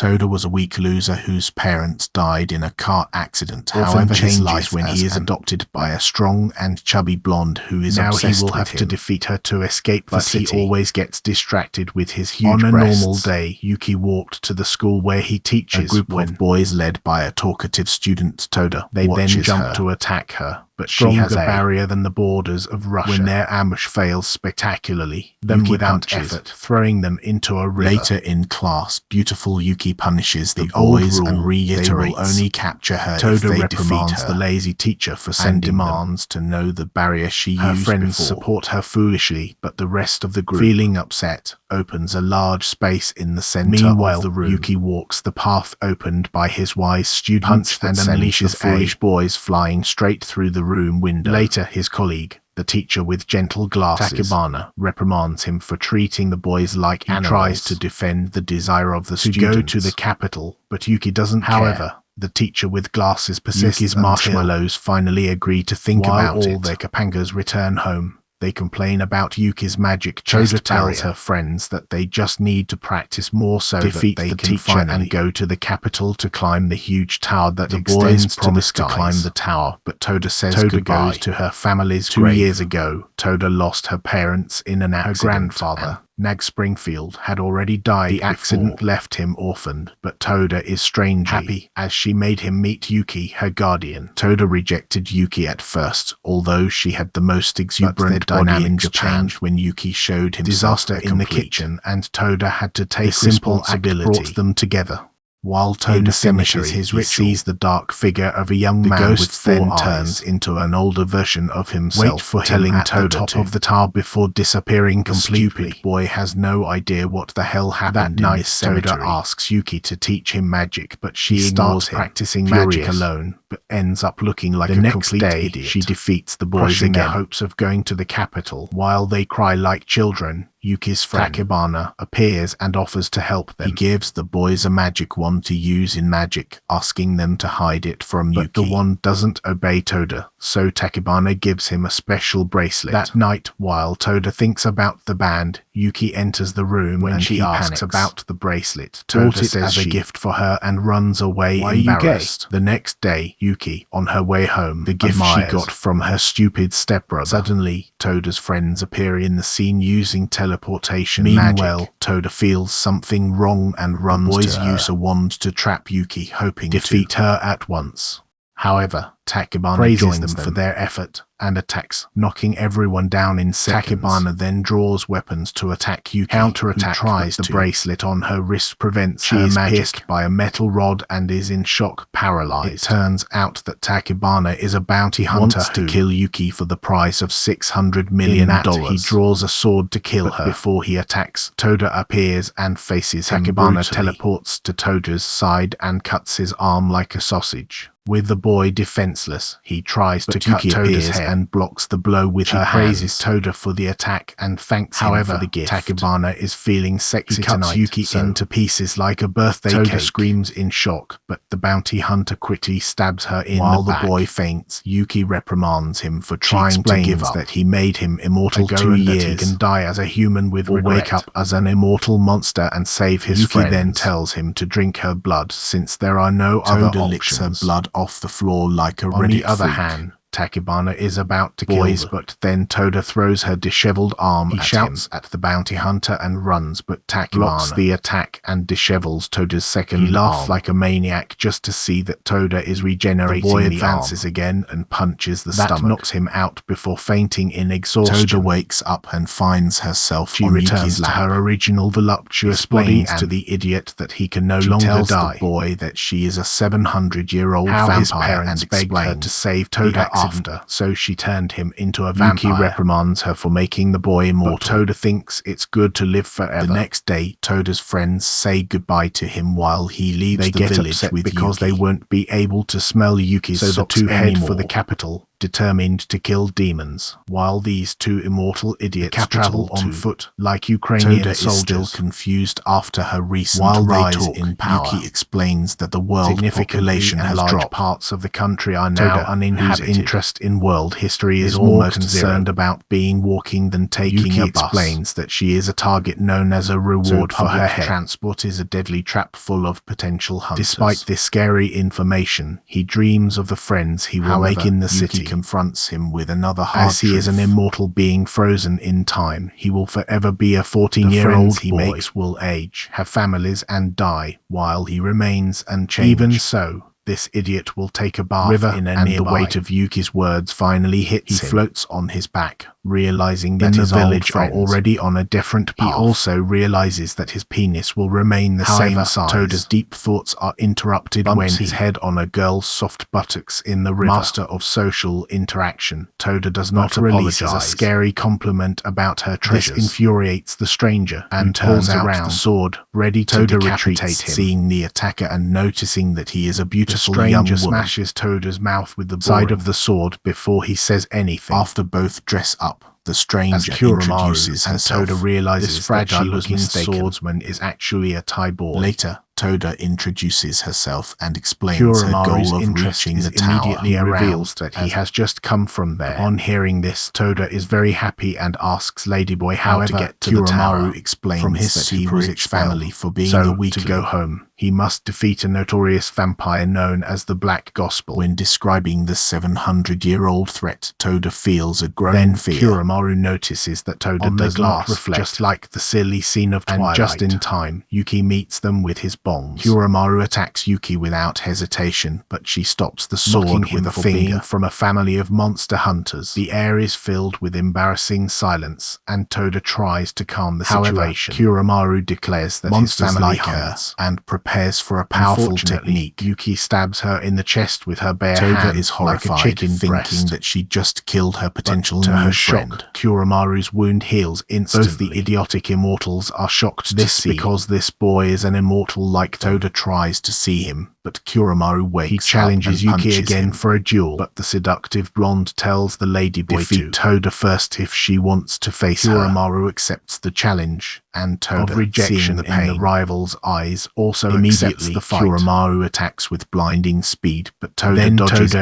Toda was a weak loser whose parents died in a car accident. However, his life when he is adopted by a strong and chubby blonde who is obsessed with him. Now he will have to defeat her to escape the city. But he always gets distracted with his huge breasts. On a normal day, Yuki walked to the school where he teaches a group of boys led by a talkative student, Toda. They then jump to attack her, but she has a barrier than the borders of Russia. When their ambush fails spectacularly, Yuki without effort, throwing them into a river. Later in class, beautiful Yuki punishes the boys and reiterates they will only capture her if they reprimands the lazy teacher for sending demands to know the barrier she used. Her friends support her foolishly, but the rest of the group, feeling upset, opens a large space in the center of the room. Yuki walks the path opened by his wise students and unleashes foolish boys flying straight through the room window. Later, his colleague, the teacher with gentle glasses, Takebana, reprimands him for treating the boys like animals. He tries to defend the desire of the students to go to the capital, but Yuki doesn't care. However, the teacher with glasses persists. Yuki's marshmallows finally agree to think about it. While all their Kapangas return home, they complain about Yuki's magic chest. Toda tells her friends that they just need to practice more so that they can finally go to the capital to climb the huge tower that the boys promise to climb the tower. But Toda says goodbye. Goes to her family's grave. 2 years ago, Toda lost her parents in an accident. Her grandfather, Nag Springfield, had already died. The accident left him orphaned, but Toda is strangely happy as she made him meet Yuki, her guardian. Toda rejected Yuki at first, although she had the most exuberant body in Japan. When Yuki showed him disaster in the kitchen, and Toda had to take responsibility, brought them together. While Toda finishes his ritual, he sees the dark figure of a young man with 4 eyes. Turns into an older version of himself, wait for telling Toda at the top of the tower before disappearing completely. The stupid boy has no idea what the hell happened. That night, Toda asks Yuki to teach him magic, but she ignores him, practicing magic alone, but ends up looking like a complete idiot. She defeats the boys in their hopes of going to the capital. While they cry like children, Yuki's friend Takebana appears and offers to help them. He gives the boys a magic wand to use in magic, asking them to hide it from Yuki. But the wand doesn't obey Toda, so Takebana gives him a special bracelet. That night, while Toda thinks about the band, Yuki enters the room when she asks about the bracelet. Toda says as a gift for her and runs away embarrassed. The next day, Yuki, on her way home, the gift she got from her stupid stepbrother. Suddenly, Toda's friends appear in the scene using teleportation magic. Toda feels something wrong and runs to her. The boys use a wand to trap Yuki, hoping to defeat her at once. However, Takebana praises them for their effort and attacks, knocking everyone down in seconds. Takebana then draws weapons to attack Yuki, who tries the bracelet on her wrist prevents her magic hit by a metal rod and is in shock, paralyzed. It turns out that Takebana is a bounty hunter to kill Yuki for the price of $600 million. He draws a sword to kill her. Before he attacks, Toda appears and faces him. Takebana teleports to Toda's side and cuts his arm like a sausage. With the boy defenseless, he tries to cut Toda's head and blocks the blow with her hands. She praises Toda for the attack and thanks him for the gift. Takebana is feeling sexy tonight. He cuts Yuki into pieces like a birthday cake. Toda screams in shock, but the bounty hunter quickly stabs her in the back. While the boy faints, Yuki reprimands him for trying to give up. That he made him immortal 2 years. He can die as a human with regret, wake up as an immortal monster and save his friends. Yuki then tells him to drink her blood since there are no other options. Licks her blood off the floor like a Reddit. On the other hand, Takebana is about to kill them, but then Toda throws her disheveled arm at him. He shouts at the bounty hunter and runs, but Takebana blocks the attack and dishevels Toda's second arm. He laughs like a maniac just to see that Toda is regenerating. The boy advances again and punches the stomach. That knocks him out before fainting in exhaustion. Toda wakes up and finds herself on Yuki's lap. Her original voluptuous body to the idiot that he can no longer die. She tells the boy that she is a 700-year-old vampire and begs her to save Toda after, so she turned him into a vampire. Yuki reprimands her for making the boy immortal, but Toda thinks it's good to live forever. The next day, Toda's friends say goodbye to him while he leaves the village because they won't be able to smell Yuki's socks anymore. So the two head for the capital, determined to kill demons. While these two immortal idiots travel on foot like Ukrainian soldiers, is still confused after her recent rise in power. Yuki explains that the world population has dropped. Parts of the country are now uninhabited. Whose interest in world history is more concerned about being walking than taking a bus. Explains that she is a target known as a reward for her head. Transport is a deadly trap full of potential hunters. Despite this scary information, he dreams of the friends he will make in the city. Yuki confronts him with another hard truth. As he is an immortal being frozen in time, he will forever be a 14-year-old boy. He makes will age, have families, and die, while he remains unchanged. Even so, this idiot will take a bath in a nearby. The weight of Yuki's words finally hits him. He floats on his back, realizing that his village are already on a different path. He also realizes that his penis will remain the same size. Toda's deep thoughts are interrupted when his head on a girl's soft buttocks in the river. Master of social interaction, Toda does not releases a scary compliment about her treasures. This infuriates the stranger and turns around the sword, ready to decapitate him. Seeing the attacker and noticing that he is a beautiful young woman, smashes Toda's mouth with the side of the sword before he says anything. After both dress up, the stranger introduces herself. Toda realizes this fragile-looking swordsman is actually a Tybor. Later, Toda introduces herself and explains her goal of reaching the tower. Immediately reveals that he has just come from there. Upon hearing this, Toda is very happy and asks Ladyboy how to get to the tower. Explains from his that he was rich family for being a weakling. To go home, he must defeat a notorious vampire known as the Black Gospel. When describing the 700-year-old threat, Toda feels a growing fear. Kuramaru notices that Toda does not reflect, just like the silly scene of Twilight. And just in time, Yuki meets them with his bongs. Kuramaru attacks Yuki without hesitation, but she stops the sword with a finger. From a family of monster hunters, the air is filled with embarrassing silence, and Toda tries to calm the situation. Kuramaru declares that his family hunts and prepares for a powerful technique. Yuki stabs her in the chest with her bare hand. Toda is horrified, like a chicken thinking that she just killed her potential new friend. Kuramaru's wound heals instantly. Both the idiotic immortals are shocked to see because this boy is an immortal like Toda tries to see him, but Kuramaru wakes up. He challenges Yuki again for a duel, but the seductive blonde tells the ladyboy to defeat Toda first if she wants to face her. Kuramaru accepts the challenge, and Toda, seeing the pain in the rival's eyes, also accepts the fight. Kuramaru attacks with blinding speed, but Toda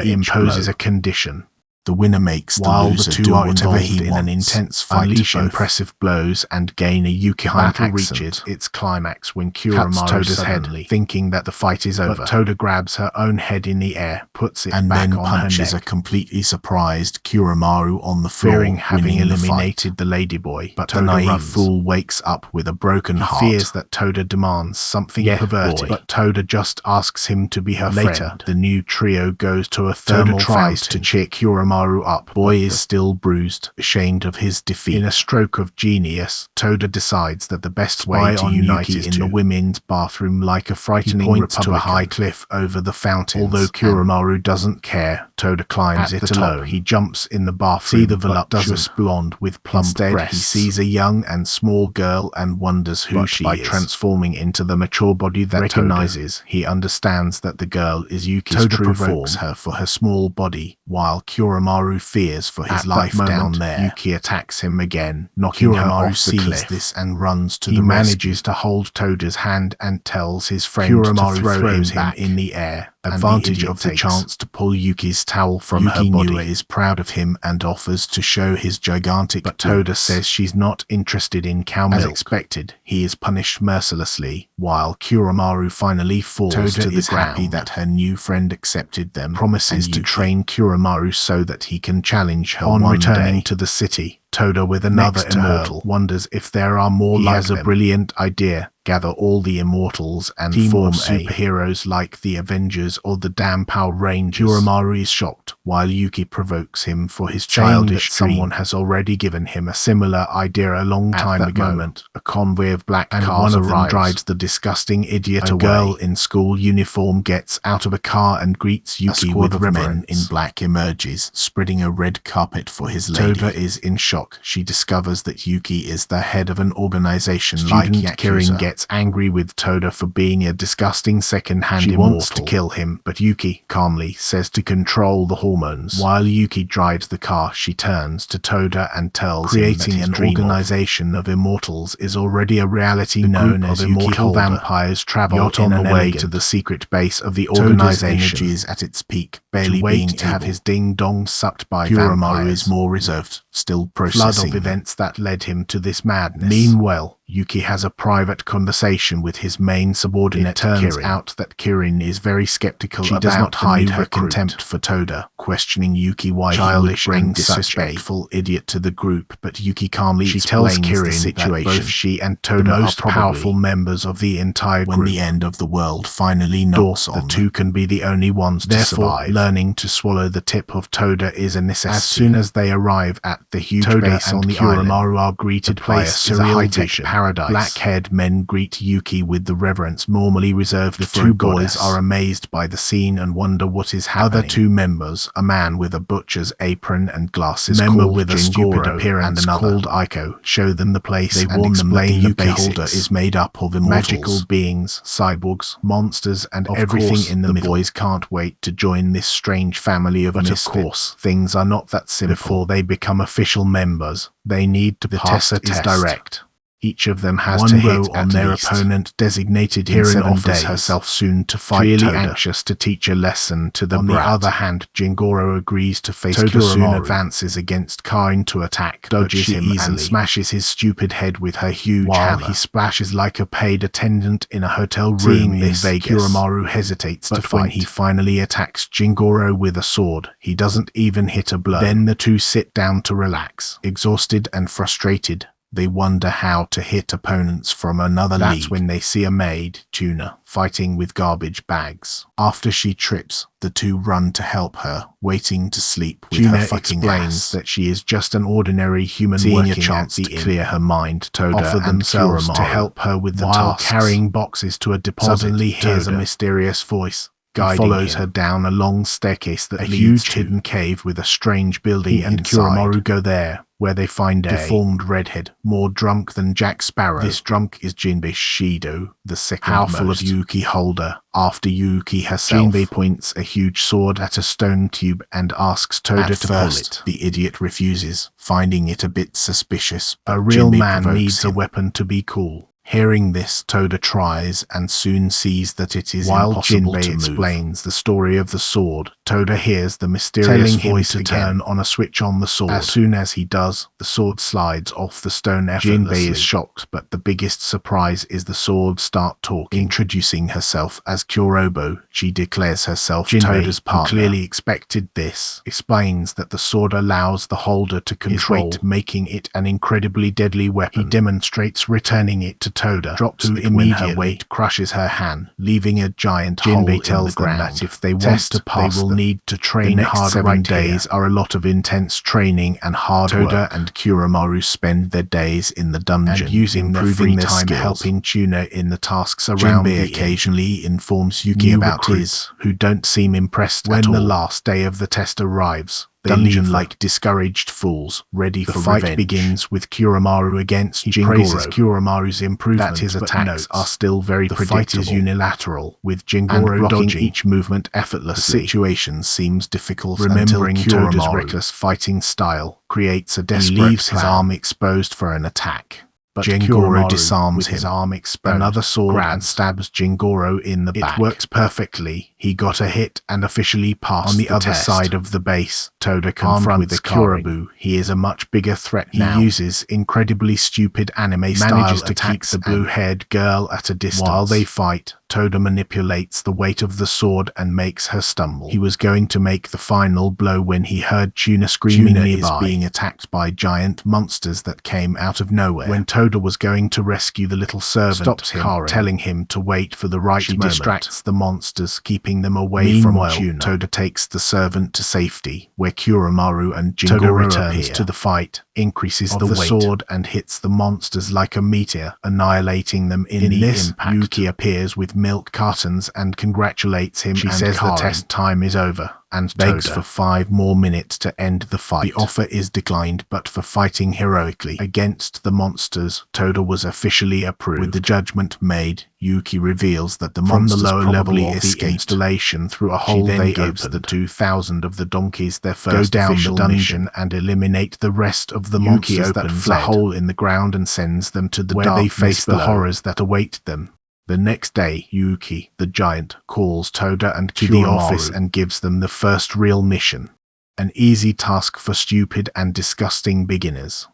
imposes a condition. The winner makes the loser do whatever he wants. In an intense fight, unleash impressive blows and gain a Yuki battle reaches its climax when Kuramaru Toda's head, thinking that the fight is over. But Toda grabs her own head in the air, puts it and back then on punches her neck. A completely surprised Kuramaru on the floor, fearing having eliminated the ladyboy. But the naive fool wakes up with a broken heart. He fears that Toda demands something perverted, but Toda just asks him to be her friend. Later, the new trio goes to a thermal fountain. Tries to cheer Kuramaru up. Boy is still bruised, ashamed of his defeat. In a stroke of genius, Toda decides that the best way to unite is in the women's bathroom like a frightening Republican. To a high cliff over the fountains. Although Kuramaru doesn't care, Toda climbs it alone. He jumps in the bathroom, see the voluptuous blonde with plump breasts. He sees a young and small girl and wonders who she is. By transforming into the mature body that recognizes, he understands that the girl is Yuki's true form. Toda provokes her for her small body, while Kuramaru fears for his life down there. Yuki attacks him again, knocking her off the cliff. This and runs to the rescue. He manages to hold Toda's hand and tells his friend to throw him back in the air. Advantage of the chance to pull Yuki's towel from her body. Yuki is proud of him and offers to show his gigantic but Toda says she's not interested in cow milk. As expected, he is punished mercilessly, while Kuramaru finally falls to the ground. Happy that her new friend accepted them, promises to train Kuramaru so that he can challenge her on returning to the city. Toda, with another immortal, wonders if there are more like them. He has a brilliant idea. Gather all the immortals and form superheroes like the Avengers or the damn Power Rangers. Kuramaru is shocked, while Yuki provokes him for his childish dream. Someone has already given him a similar idea a long time ago. A convoy of black cars arrives. One of them drives the disgusting idiot away. A girl in school uniform gets out of a car and greets Yuki with reverence. Men in black emerges, spreading a red carpet for his lady. Toda is in shock. shock, she discovers that Yuki is the head of an organization like Yakuza. Kirin gets angry with Toda for being a disgusting second-hand immortal. She wants to kill him, but Yuki calmly says to control the hormones. While Yuki drives the car, she turns to Toda and tells him that creating an organization of immortals is already a reality known as immortal vampires travel on the way to the secret base of the organization. Energy is at its peak, barely being to have his ding-dong sucked by vampires is more reserved, still processing. Flood of events that led him to this madness. Meanwhile, Yuki has a private conversation with his main subordinate. It turns out that Kirin is very skeptical. She does not hide her contempt for Toda, questioning Yuki why he would bring such a disrespectful idiot to the group, but Yuki calmly tells Kirin that both she and Toda are powerful members of the entire group. When the end of the world finally knocks on, the two can be the only ones to survive. Learning to swallow the tip of Toda is a necessity. As soon as they arrive at the huge base on the island, are greeted by a surreal vision. Paradise. Black-haired men greet Yuki with the reverence normally reserved for a goddess. The two boys are amazed by the scene and wonder what is happening. Other two members, a man with a butcher's apron and glasses called with a stupid appearance and another called Aiko, show them the place. They warn them that the Yuki holder is made up of immortals, magical beings, cyborgs, monsters, and everything in the middle. The boys can't wait to join this strange family of misfits. But of course, things are not that simple. Before they become official members, they need to pass a test. Direct. Each of them has to hit on their opponent designated. Kirin offers herself soon to fight really Toda, anxious to teach a lesson to the brat. On the other hand, Jingoro agrees to face Toda. Soon advances against Karin to attack, dodges him easily, and smashes his stupid head with her huge hammer. He splashes like a paid attendant in a hotel room in Vegas. Kiromaru hesitates to fight. When he finally attacks Jingoro with a sword, he doesn't even hit a blow. Then the two sit down to relax. Exhausted and frustrated, they wonder how to hit opponents from another league. That's when they see a maid, Tuna, fighting with garbage bags. After she trips, the two run to help her, waiting to sleep with Tuna her fucking explains that she is just an ordinary human. Seeing a chance to clear her mind, Toda offer themselves to help her with the task. Carrying boxes to a deposit, suddenly hears a mysterious voice. He follows her down a long staircase that leads to a huge hidden cave with a strange building, and Kiromaru go there, where they find a deformed redhead, more drunk than Jack Sparrow. This drunk is Jinbei Shido, the second powerful of Yuki holder, after Yuki herself. Jinbei points a huge sword at a stone tube and asks Toda to pull it. The idiot refuses, finding it a bit suspicious. A real man needs a weapon to be cool. Hearing this, Toda tries and soon sees that it is impossible to move. Jinbei explains the story of the sword, Toda hears the mysterious voice to turn on a switch on the sword. As soon as he does, the sword slides off the stone effortlessly. Jinbei is shocked, but the biggest surprise is the sword start talking. Introducing herself as Kyorobo, she declares herself Toda's partner. Who clearly expected this, explains that the sword allows the holder to control, making it an incredibly deadly weapon. He demonstrates returning it to Toda, drops it when her weight crushes her hand, leaving a giant hole in the ground. Jinbei tells them that if they want to pass, they will need to train hard. 7 days are a lot of intense training and hard work. Toda and Kiromaru spend their days in the dungeon, and using their free time helping Tuna in the tasks around. Jinbei occasionally informs Yuki about his, who don't seem impressed at all. When the last day of the test arrives, they leave like discouraged fools, ready for revenge. The fight begins with Kiromaru against Jingoro. He praises Kiromaru's improvement, that his attacks are still very predictable. The fight is unilateral, with Jingoro dodging each movement effortlessly. The situation seems difficult. Remembering Toda's reckless fighting style creates a desperate plan. He leaves his arm exposed for an attack. But Jingoro disarms his arm exposed, another sword, and stabs Jingoro in the back. It works perfectly. He got a hit and officially passed. On the other side of the base, Toda confronts Kyorobu. He is a much bigger threat now. He uses incredibly stupid anime-style attacks to keep the blue-haired girl at a distance. While they fight, Toda manipulates the weight of the sword and makes her stumble. He was going to make the final blow when he heard Tuna screaming nearby. Is being attacked by giant monsters that came out of nowhere. When Toda was going to rescue the little servant, stops him, telling him to wait for the right moment. She distracts the monsters, keeping them away from Tuna. Toda takes the servant to safety, where Kiromaru and Jingoro returns to the fight, increases the weight sword and hits the monsters like a meteor, annihilating them in the impact. Yuki appears with milk cartons and congratulates him. She says the test time is over. and begs for 5 more minutes to end the fight. The offer is declined, but for fighting heroically against the monsters, Toda was officially approved. With the judgment made, Yuki reveals that the monsters lower level of the installation through a hole they gives the 2,000 of the donkeys their first go down the dungeon and eliminate the rest of the monsters that fled. A hole in the ground and sends them to the where they face the horrors that await them. The next day, Yuki, the giant, calls Toda and to the office and gives them the first real mission. An easy task for stupid and disgusting beginners.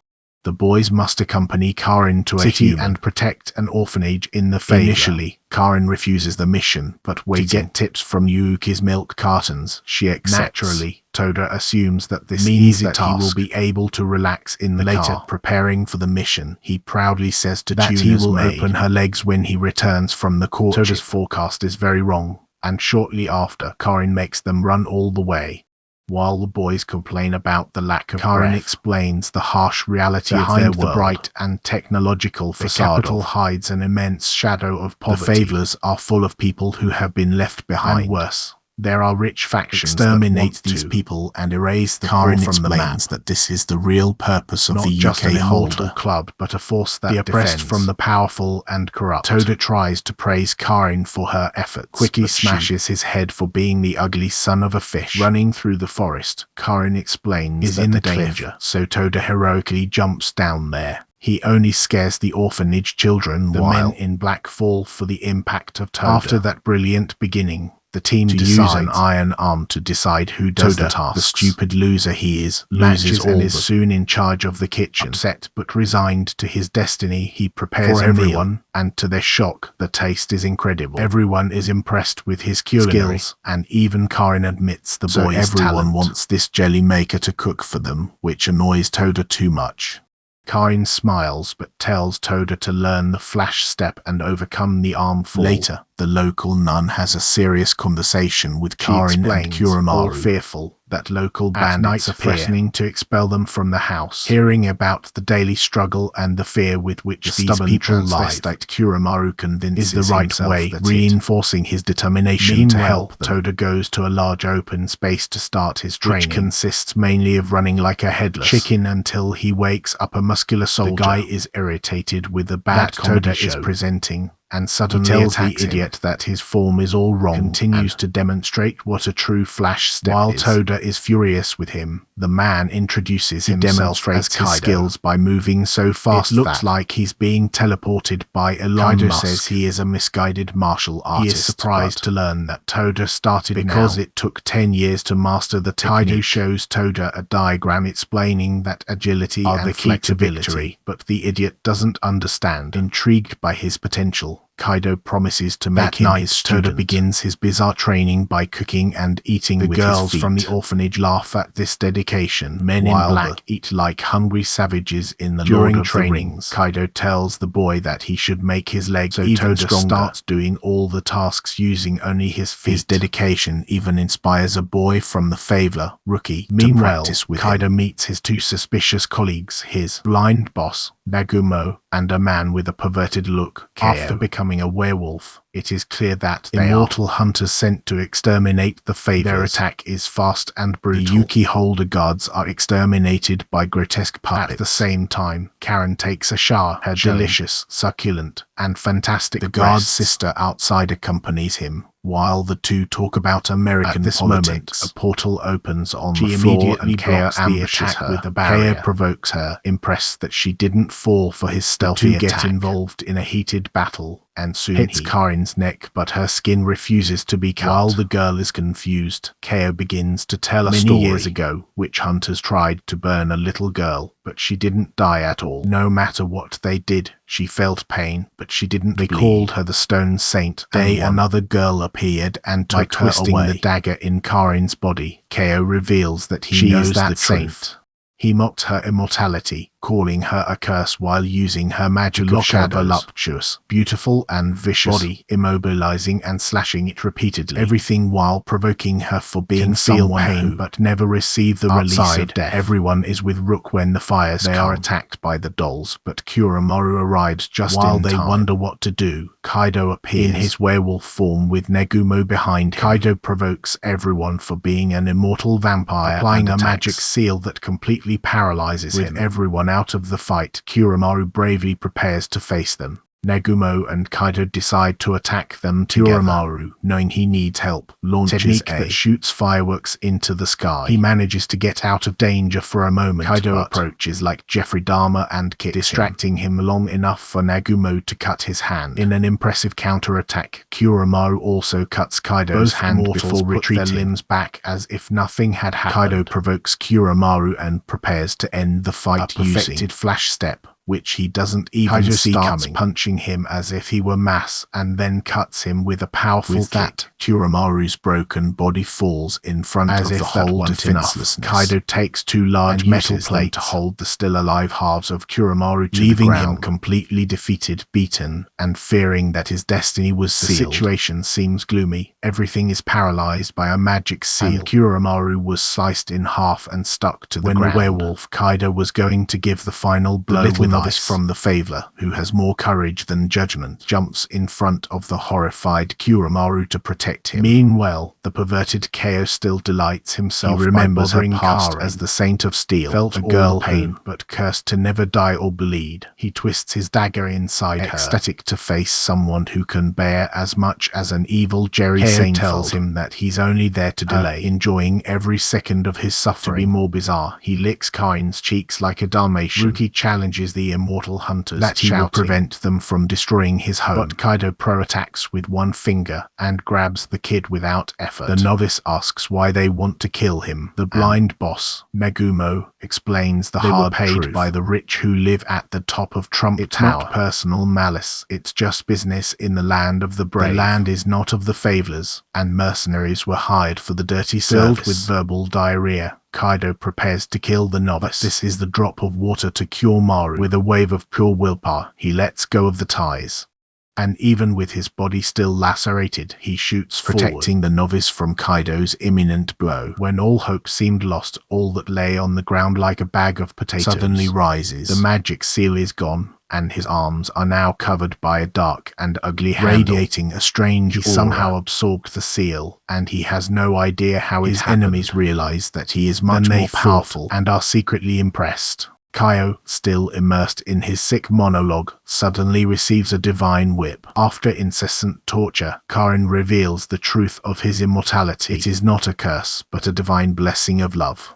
The boys must accompany Karin to a city and protect an orphanage in the favor. Initially, Karin refuses the mission, but waiting to get tips from Yuki's milk cartons, she accepts. Naturally, Toda assumes that this means that he will be able to relax in the car. Preparing for the mission, he proudly says to that he will open her legs when he returns from the court. Toda's forecast is very wrong, and shortly after, Karin makes them run all the way. While the boys complain about the lack of Karin explains the harsh reality behind of their world. The bright and technological facade. The capital hides an immense shadow of poverty. The favelers are full of people who have been left behind. And worse, there are rich factions exterminate these people and erase the Karin from the map. That this is the real purpose of not the just UK an immortal club, but a force that the oppressed from the powerful and corrupt. Toda tries to praise Karin for her efforts, quickly smashes his head for being the ugly son of a fish. Running through the forest, Karin explains is in the danger, so Toda heroically jumps down there. He only scares the orphanage children. The men in black fall for the impact of Toda. After that brilliant beginning, the team decides an iron arm to decide who does the task. The stupid loser he is, loses all and is soon in charge of the kitchen. Upset but resigned to his destiny, he prepares for everyone, and to their shock, the taste is incredible. Everyone is impressed with his culinary skills, and even Karin admits the boy's talent. Everyone wants this jelly maker to cook for them, which annoys Toda too much. Karin smiles but tells Toda to learn the flash step and overcome the arm fall. Later, the local nun has a serious conversation with Karin and Kuramaru, all fearful that local bandits are threatening to expel them from the house. Hearing about the daily struggle and the fear with which these people live, Kuramaru convinces is the right way, reinforcing his determination to help them. Toda goes to a large open space to start his training, which consists mainly of running like a headless chicken until he wakes up a muscular soldier. The guy is irritated with the bad Toda is presenting, and suddenly tells the idiot that his form is all wrong, continues to demonstrate what a true flash step is. While Toda is furious with him, the man introduces himself, demonstrates his skills by moving so fast it looks like he's being teleported by Elon Musk. Says he is a misguided martial artist. He is surprised to learn that Toda started because it took 10 years to master the technique. Kaido shows Toda a diagram explaining that agility are the key to victory, but the idiot doesn't understand. Intrigued by his potential, Kaido promises to make him his student. Toda begins his bizarre training by cooking and eating with his feet. The girls from the orphanage laugh at this dedication. Men in black eat like hungry savages in the During training, Kaido tells the boy that he should make his legs even Toda stronger. Starts doing all the tasks using only his feet. His dedication even inspires a boy from the favela, Rookie, to practice with Kaido meets his 2 suspicious colleagues, his blind boss, Nagumo, and a man with a perverted look, Ko. After becoming a werewolf, it is clear that they immortal hunters sent to exterminate the favelers. Their attack is fast and brutal. The Yuki Holder guards are exterminated by grotesque puppets. At the same time, Karin takes a shower. Her delicious, succulent, and fantastic the guard's sister outside accompanies him. While the two talk about American politics, a portal opens on the floor and Ko ambushes her. With a barrier. Ko provokes her, impressed that she didn't fall for his stealthy attack. Get involved in a heated battle, and soon hits Karin's neck, but her skin refuses to be cut. While the girl is confused, Ko begins to tell a story. Many years ago, witch hunters tried to burn a little girl, but she didn't die at all. No matter what they did, she felt pain, but she didn't bleed. They called her the Stone Saint. Another girl appeared and took her twisting away. The dagger in Karin's body, Ko reveals that he knows that saint. He mocked her immortality, calling her a curse while using her magic of shadow, voluptuous, beautiful and vicious body, immobilizing and slashing it repeatedly. Everything while provoking her for being someone pain but never receive the release of death. Everyone is with Rook when the fires come. They are attacked by the dolls, but Kuramaru arrives just while they wonder what to do. Kaido appears in his werewolf form with Negumo behind him. Kaido provokes everyone for being an immortal vampire, applying a magic seal that completely paralyzes him. With everyone out of the fight, Kuramaru bravely prepares to face them. Negumo and Kaido decide to attack them together. Kuramaru, knowing he needs help, launches that shoots fireworks into the sky. He manages to get out of danger for a moment. Kaido approaches like Jeffrey Dahmer and kicks distracting him long enough for Negumo to cut his hand. In an impressive counterattack, Kuramaru also cuts Kaido's hand before retreating their limbs back as if nothing had happened. Kaido provokes Kuramaru and prepares to end the fight using flash step, which he doesn't even see coming, punching him as if he were mass, and then cuts him with a powerful kick. That, Kuramaru's broken body falls in front of the whole defenselessness. Kaido takes two large metal plates to hold the still-alive halves of Kuramaru to leaving the ground, him completely defeated, beaten, and fearing that his destiny was sealed. The situation seems gloomy. Everything is paralyzed by a magic seal, and Kuramaru was sliced in half and stuck to the ground. When the werewolf Kaido was going to give the final blow, the novice from the Favor, who has more courage than judgment, jumps in front of the horrified Kuramaru to protect him. Meanwhile, the perverted Kao still delights himself. He remembers her past as the Saint of Steel, felt a girl pain, but cursed to never die or bleed. He twists his dagger inside her, ecstatic to face someone who can bear as much as an evil Jerry Seinfeld. Tells him that he's only there to delay, enjoying every second of his suffering. To be more bizarre, he licks Kain's cheeks like a Dalmatian. Ruki challenges the immortal hunters that he will prevent them from destroying his home. But Kaido pro-attacks with one finger and grabs the kid without effort. The novice asks why they want to kill him. The blind boss, Negumo, explains the hard truth. By the rich who live at the top of Trump Tower. It's not personal malice, it's just business in the land of the brave. The land is not of the faveless, and mercenaries were hired for the dirty service. Filled with verbal diarrhea, Kaido prepares to kill the novice. This is the drop of water to Kuramaru. With a wave of pure willpower, he lets go of the ties. And even with his body still lacerated, he shoots forward, protecting the novice from Kaido's imminent blow. When all hope seemed lost, all that lay on the ground like a bag of potatoes suddenly rises. The magic seal is gone, and his arms are now covered by a dark and ugly handle, radiating a strange aura. He somehow absorbed the seal, and he has no idea how his enemies realize that he is much more powerful and are secretly impressed. Kaio, still immersed in his sick monologue, suddenly receives a divine whip. After incessant torture, Karin reveals the truth of his immortality. It is not a curse, but a divine blessing of love.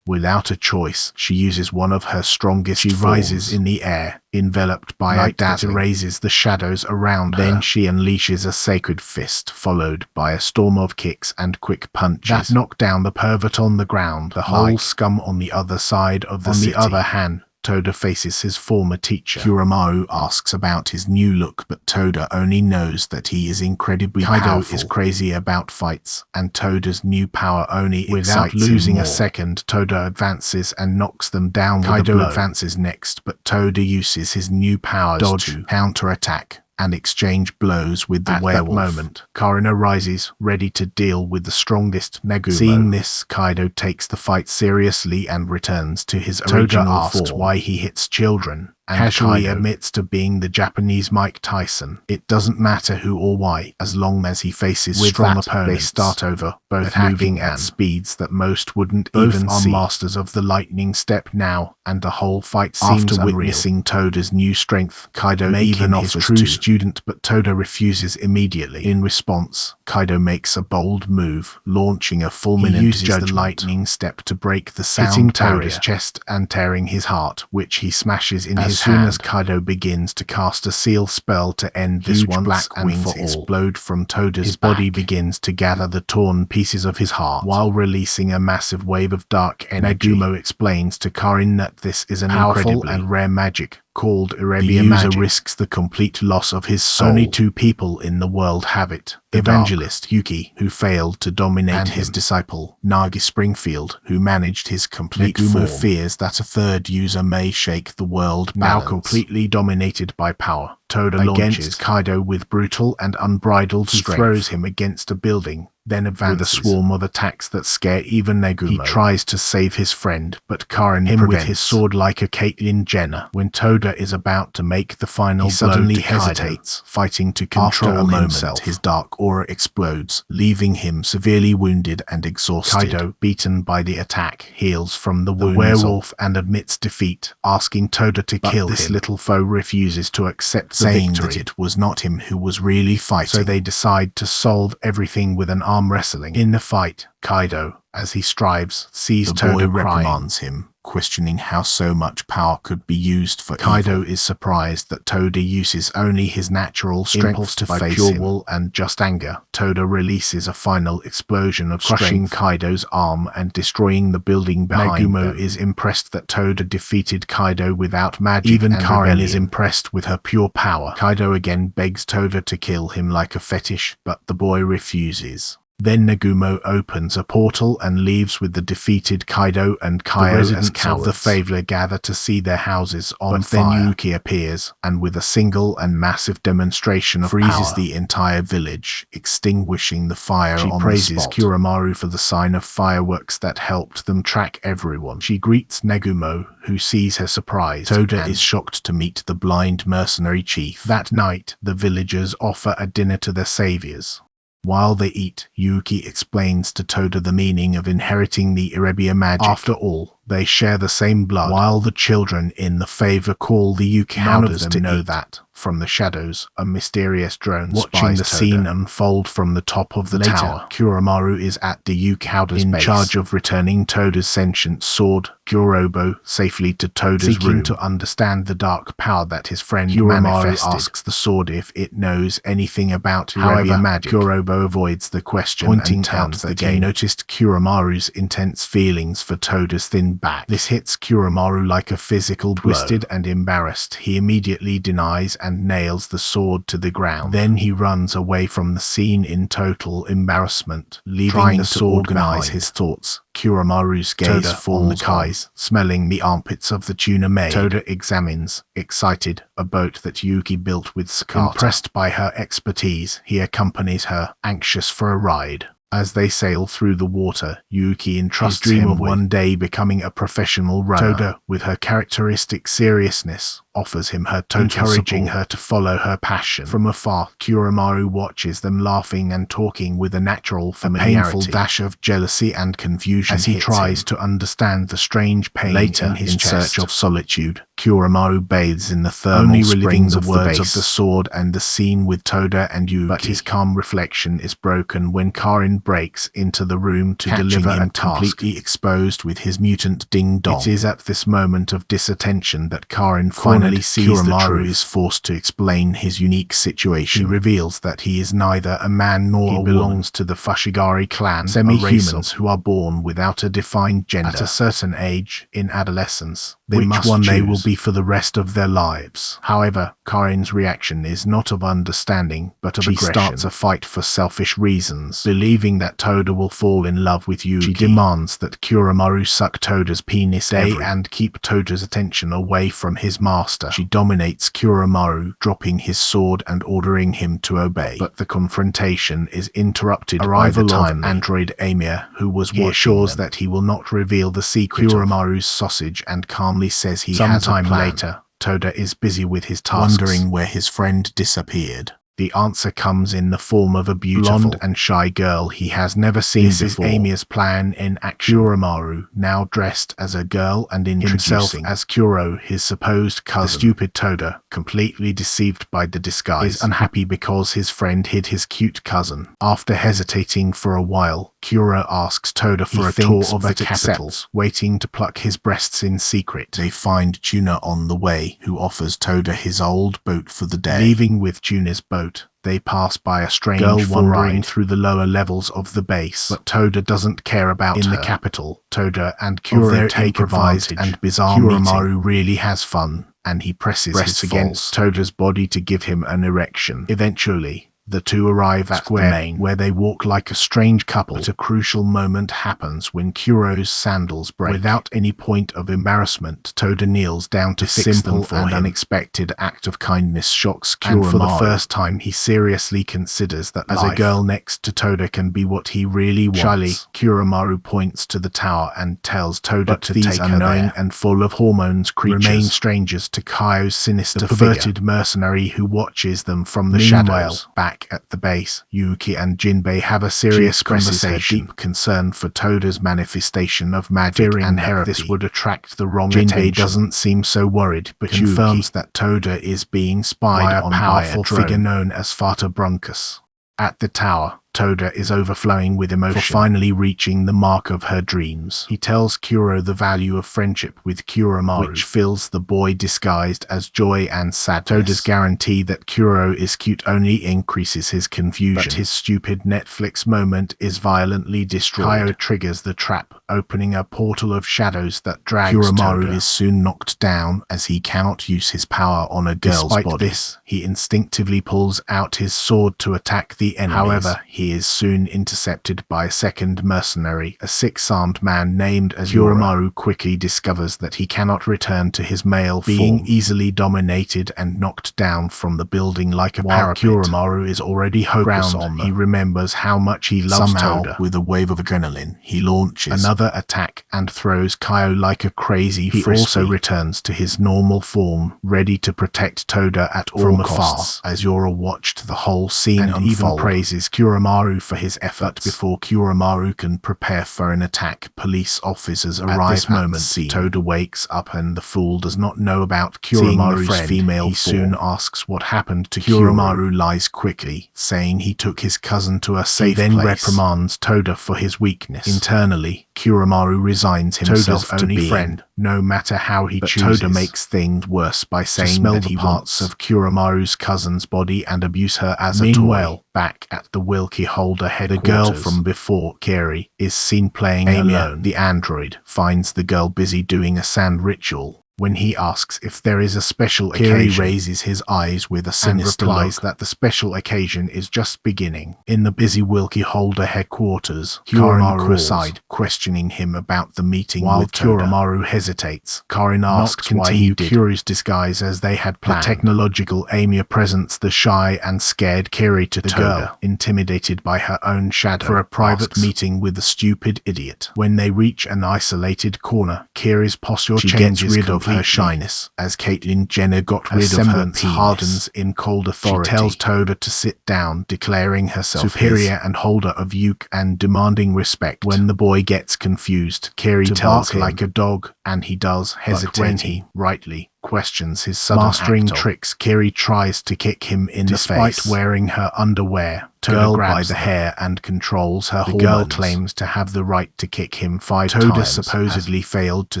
Without a choice, she uses one of her strongest forms. She rises in the air, enveloped by light that erases the shadows around her. Then she unleashes a sacred fist, followed by a storm of kicks and quick punches that knock down the pervert on the ground, the whole scum on the other side of the city. On the other hand, Toda faces his former teacher. Kuramaru asks about his new look, but Toda only knows that he is incredibly powerful. Kaido is crazy about fights, and Toda's new power only excites him. Without losing a second, Toda advances and knocks them down with a blow. Kaido advances next, but Toda uses his new powers to counterattack and exchange blows with the werewolf. At that moment, Karin arises, ready to deal with the strongest Negumo. Seeing this, Kaido takes the fight seriously and returns to his original form. Toda asks why he hits children, and casually admits to being the Japanese Mike Tyson. It doesn't matter who or why, as long as he faces strong opponents. They start over, both moving at speeds that most wouldn't even see. Both are masters of the lightning step now, and the whole fight seems unreal. After witnessing Toda's new strength, Kaido even offers true student, but Toda refuses immediately. In response, Kaido makes a bold move, launching a fulminant judgment. The lightning step to break the sound, hitting Toda's chest and tearing his heart, which he smashes in his hand. As soon as Kaido begins to cast a seal spell to end this once black and for all, explode from Toda's body begins to gather the torn pieces of his heart, while releasing a massive wave of dark energy. Negumo explains to Karin that this is an incredible and rare magic, called Irabia Magic, risks the complete loss of his soul. Only 2 people in the world have it. Evangelist Yuki, who failed to dominate, and his disciple, Nagi Springfield, who managed his complete form. Fears that a third user may shake the world balance. Now completely dominated by power, Toda launches Kaido with brutal and unbridled strength. He throws him against a building, then advances with a swarm of attacks that scare even Nagumo. He tries to save his friend, but Karin prevents with his sword like a Caitlyn Jenner. When Toda is about to make the final blow, he suddenly hesitates, fighting to control himself. His dark aura explodes, leaving him severely wounded and exhausted. Kaido, beaten by the attack, heals from the werewolf and admits defeat, asking Toda to kill him. This little foe refuses to accept the victory, saying that it was not him who was really fighting. So they decide to solve everything with an arm wrestling. In the fight, Kaido, as he strives, sees Toda reprimands him, questioning how so much power could be used for Kaido evil. Is surprised that Toda uses only his natural strength to face pure will and just anger. Toda releases a final explosion of crushing Kaido's arm and destroying the building behind Nagumo them. Is impressed that Toda defeated Kaido without magic. Even Karin is impressed with her pure power. Kaido again begs Toda to kill him like a fetish, but the boy refuses. Then Nagumo opens a portal and leaves with the defeated Kaido and Kaio. The residents of the Favela gather to see their houses on fire. Then Yuki appears, and with a single and massive demonstration of freezes the entire village, extinguishing the fire on the spot. She praises Kuramaru for the sign of fireworks that helped them track everyone. She greets Nagumo, who sees her surprised. Toda is shocked to meet the blind mercenary chief. That night, the villagers offer a dinner to their saviors. While they eat, Yuki explains to Toda the meaning of inheriting the Irabia magic. After all, they share the same blood. While the children in the favor call the Yuki-holders to know that, from the shadows, a mysterious drone watching the scene unfold from the top of the tower. Kuramaru is at the Yuki-holders' base, in charge of returning Toda's sentient sword, Gyorobo, safely to Toda's room. Seeking to understand the dark power that his friend manifested, asks the sword if it knows anything about Irabia magic. Gyorobo avoids the question, pointing out that he noticed Kuramaru's intense feelings for Toda's thin back. This hits Kuramaru like a physical blow. Twisted and embarrassed, he immediately denies and nails the sword to the ground. Then he runs away from the scene in total embarrassment, leaving the sword to organize his thoughts. Kuramaru's gaze falls on, smelling the armpits of the tuna maid. Toda examines, excited, a boat that Yuki built with Sakata. Impressed by her expertise, he accompanies her, anxious for a ride. As they sail through the water, Yuki entrusts him with one day becoming a professional runner. Toda, with her characteristic seriousness, offers him her total encouraging support. Her to follow her passion. From afar, Kuramaru watches them laughing and talking with a natural familiarity. A painful dash of jealousy and confusion as he tries to understand the strange pain in his chest. Search of solitude, Kuramaru bathes in the thermal springs of the words of the sword and the scene with Toda and Yuki. But his calm reflection is broken when Karin breaks into the room to deliver a task, completely exposed with his mutant ding-dong. It is at this moment of disattention that Karin finally sees Kuramaru is forced to explain his unique situation. He reveals that he is neither a man nor a woman. He belongs to the Fushigari clan, semi-humans who are born without a defined gender. At a certain age, in adolescence, they must choose they will be for the rest of their lives. However, Karin's reaction is not of understanding, but of aggression. She starts a fight for selfish reasons, believing that Toda will fall in love with Yuki. She demands that Kuramaru suck Toda's penis and keep Toda's attention away from his master. She dominates Kuramaru, dropping his sword and ordering him to obey. But the confrontation is interrupted by the time android Amir, who was watching assures that he will not reveal the secret Kuramaru's sausage and calmly says he has a plan. Later, Toda is busy with his tasks, wondering where his friend disappeared. The answer comes in the form of a beautiful, blonde and shy girl he has never seen before. This is Amy's plan in action. Kuramaru, now dressed as a girl and introducing himself as Kuro, his supposed cousin. The stupid Toda, completely deceived by the disguise, is unhappy because his friend hid his cute cousin. After hesitating for a while, Kuro asks Toda for a tour of the capital, waiting to pluck his breasts in secret. They find Tuna on the way, who offers Toda his old boat for the day. Leaving with Tuna's boat, they pass by a strange girl wandering through the lower levels of the base, but Toda doesn't care about her. In the capital, Toda and Kuro take advantage and bizarre Kuramaru really has fun, and he presses his against Toda's body to give him an erection. Eventually, the two arrive at Square Main, where they walk like a strange couple, but a crucial moment happens when Kuro's sandals break. Without any point of embarrassment, Toda kneels down to fix them for him. An unexpected act of kindness shocks Kuromaru, and for the first time he seriously considers that as a girl next to Toda can be what he really wants. Shyly, Kuromaru points to the tower and tells Toda to take her unknowing and full of hormones creatures remain strangers to Kaio's sinister perverted mercenary who watches them from the shadows. Back at the base, Yuki and Jinbei have a serious conversation. Deep concern for Toda's manifestation of magic and therapy. This would attract the wrong attention. Jinbei doesn't seem so worried, but confirms that Toda is being spied on by a powerful figure known as Fata Brunkus. At the tower, Toda is overflowing with emotion for finally reaching the mark of her dreams. He tells Kuro the value of friendship with Kuromaru, which fills the boy disguised as joy and sadness. Toda's guarantee that Kuro is cute only increases his confusion, but his stupid Netflix moment is violently destroyed. Kaio triggers the trap, opening a portal of shadows that drags Kuromaru. Toda is soon knocked down as he cannot use his power on a girl's body. Despite this, he instinctively pulls out his sword to attack the enemies. However, he is soon intercepted by a second mercenary, a six-armed man named as Kuromaru quickly discovers that he cannot return to his male form, being easily dominated and knocked down from the building like a parapet. Kuromaru is already hopeless on them. He remembers how much he loves Toda. With a wave of adrenaline, he launches another attack and throws Kaio like a crazy frisbee. He also returns to his normal form, ready to protect Toda at all costs. As Yora watched the whole scene and even praises Kuromaru for his effort. Before Kuromaru can prepare for an attack, police officers arrive. At this moment, Toda wakes up and the fool does not know about Kuromaru's female form. He soon asks what happened to Kuromaru lies quickly, saying he took his cousin to a safe place. He then reprimands Toda for his weakness. Internally, Kuromaru resigns himself Toda's only friend, no matter how he chooses. Toda makes things worse by saying that he parts of Kuromaru's cousin's body and abuse her as a toy. Back at the Wilkie Holder headquarters, the girl from before, Kiri, is seen playing alone. The android finds the girl busy doing a sand ritual. When he asks if there is a special occasion, Kiri raises his eyes with a sinister look. Replies that the special occasion is just beginning. In the busy Wilkie Holder headquarters, Kuromaru aside, questioning him about the meeting while with Kuromaru hesitates. Karin asks why he did Kiri's disguise as they had planned. The technological Amiya presents the shy and scared Kiri to Toda, girl, intimidated by her own shadow, for a private meeting with the stupid idiot. When they reach an isolated corner, Kiri's posture changes, gets rid of her shyness, as Caitlyn Jenner got rid of her penis. Hardens in cold authority. She tells Toda to sit down, declaring herself superior and holder of Yuke and demanding respect. When the boy gets confused, Kiri tells him like a dog, and he does, hesitating. When he, rightly, questions his sudden mastering tricks, Kiri tries to kick him in the face. Despite wearing her underwear, Toda grabs by the hair and controls her hormones. The girl claims to have the right to kick him 5 times. Toda supposedly failed to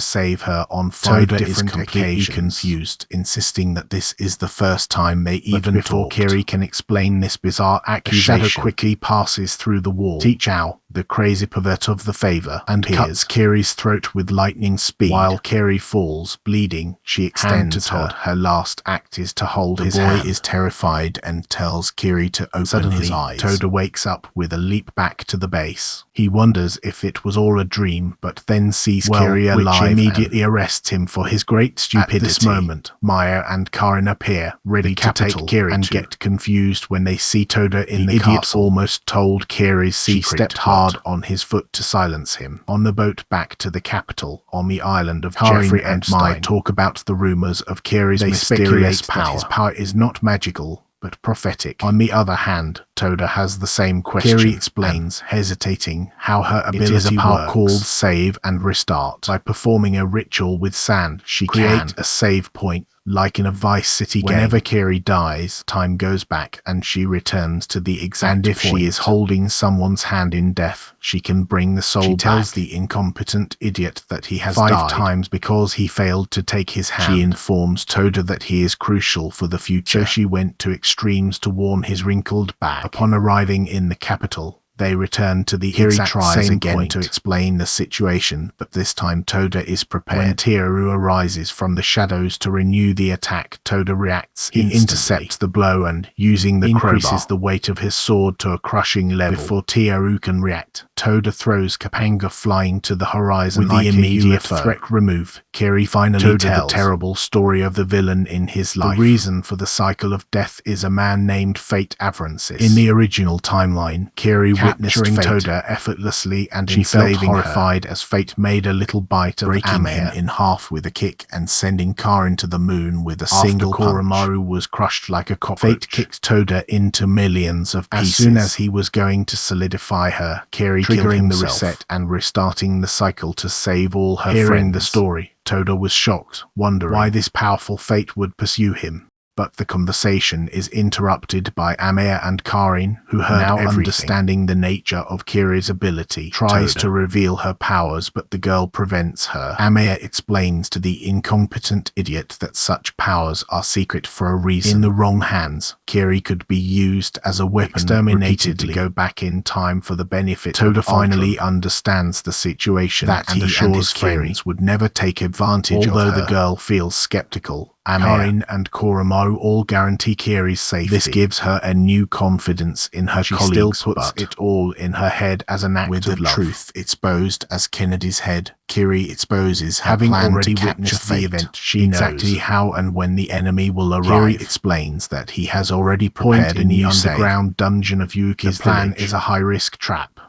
save her on 5 different occasions. Confused, insisting that this is the first time they even before Kiri can explain this bizarre accusation, a shadow quickly passes through the wall. Tichao, the crazy pervert of the favor, and cuts Kiri's throat with lightning speed. While Kiri falls, bleeding, she extends her last act is to hold his hand. The boy is terrified and tells Kiri to open his eyes. Toda wakes up with a leap back to the base. He wonders if it was all a dream, but then sees Kiri alive, which immediately arrests him for his great stupidity. At this moment, Maya and Karin appear, ready to take Kiri, and get confused when they see Toda in the castle. Idiot almost told Kiri's secret. She stepped hard on his foot to silence him. On the boat back to the capital, on the island of Jeffrey and Maya talk about the rumors of Kiri's mysterious power. His power is not magical, but prophetic. On the other hand, Toda has the same question. Kiri explains, hesitating, how her ability is a power called Save and Restart. By performing a ritual with sand, she creates a save point, like in a Vice City game. Whenever Kiri dies, time goes back and she returns to the exact point. And if she is holding someone's hand in death, she can bring the soul back. She tells the incompetent idiot that he has 5 times because he failed to take his hand. She informs Toda that he is crucial for the future. So she went to extremes to warn his wrinkled back. Upon arriving in the capital, They return to the exact same point to explain the situation, but this time Toda is prepared. When Tearu arises from the shadows to renew the attack, Toda reacts. He intercepts the blow and, using the increases the weight of his sword to a crushing level. Before Tearu can react, Toda throws Kapanga flying to the horizon with the immediate threat removed. Kiri finally tells the terrible story of the villain in his life. The reason for the cycle of death is a man named Fate Avrancis. In the original timeline, Kiri witnessed Toda effortlessly and she felt horrified as Fate made a little bite of breaking him in half with a kick and sending Karin to the moon with a single punch. Koromaru was crushed like a cockroach. Fate kicked Toda into millions of pieces. As soon as he was going to solidify her, Kiri killed him the reset and restarting the cycle to save all her friends. Hearing the story, Toda was shocked, wondering why this powerful Fate would pursue him. But the conversation is interrupted by Amaya and Karin, who heard now everything. Understanding the nature of Kiri's ability, tries to reveal her powers, but the girl prevents her. Amaya explains to the incompetent idiot that such powers are secret for a reason. In the wrong hands, Kiri could be used as a weapon, exterminated to go back in time for the benefit. Toda finally understands the situation and assures his friends would never take advantage of her. Although the girl feels skeptical, Karin and Koromaru all guarantee Kiri's safety. This gives her a new confidence in her colleagues, still puts it all in her head as an act of love. With the truth exposed as Kennedy's head, Kiri exposes her plan to capture the event. She knows exactly how and when the enemy will arrive. Kiri explains that he has already prepared a new underground dungeon of Yuki's plan is a high-risk trap.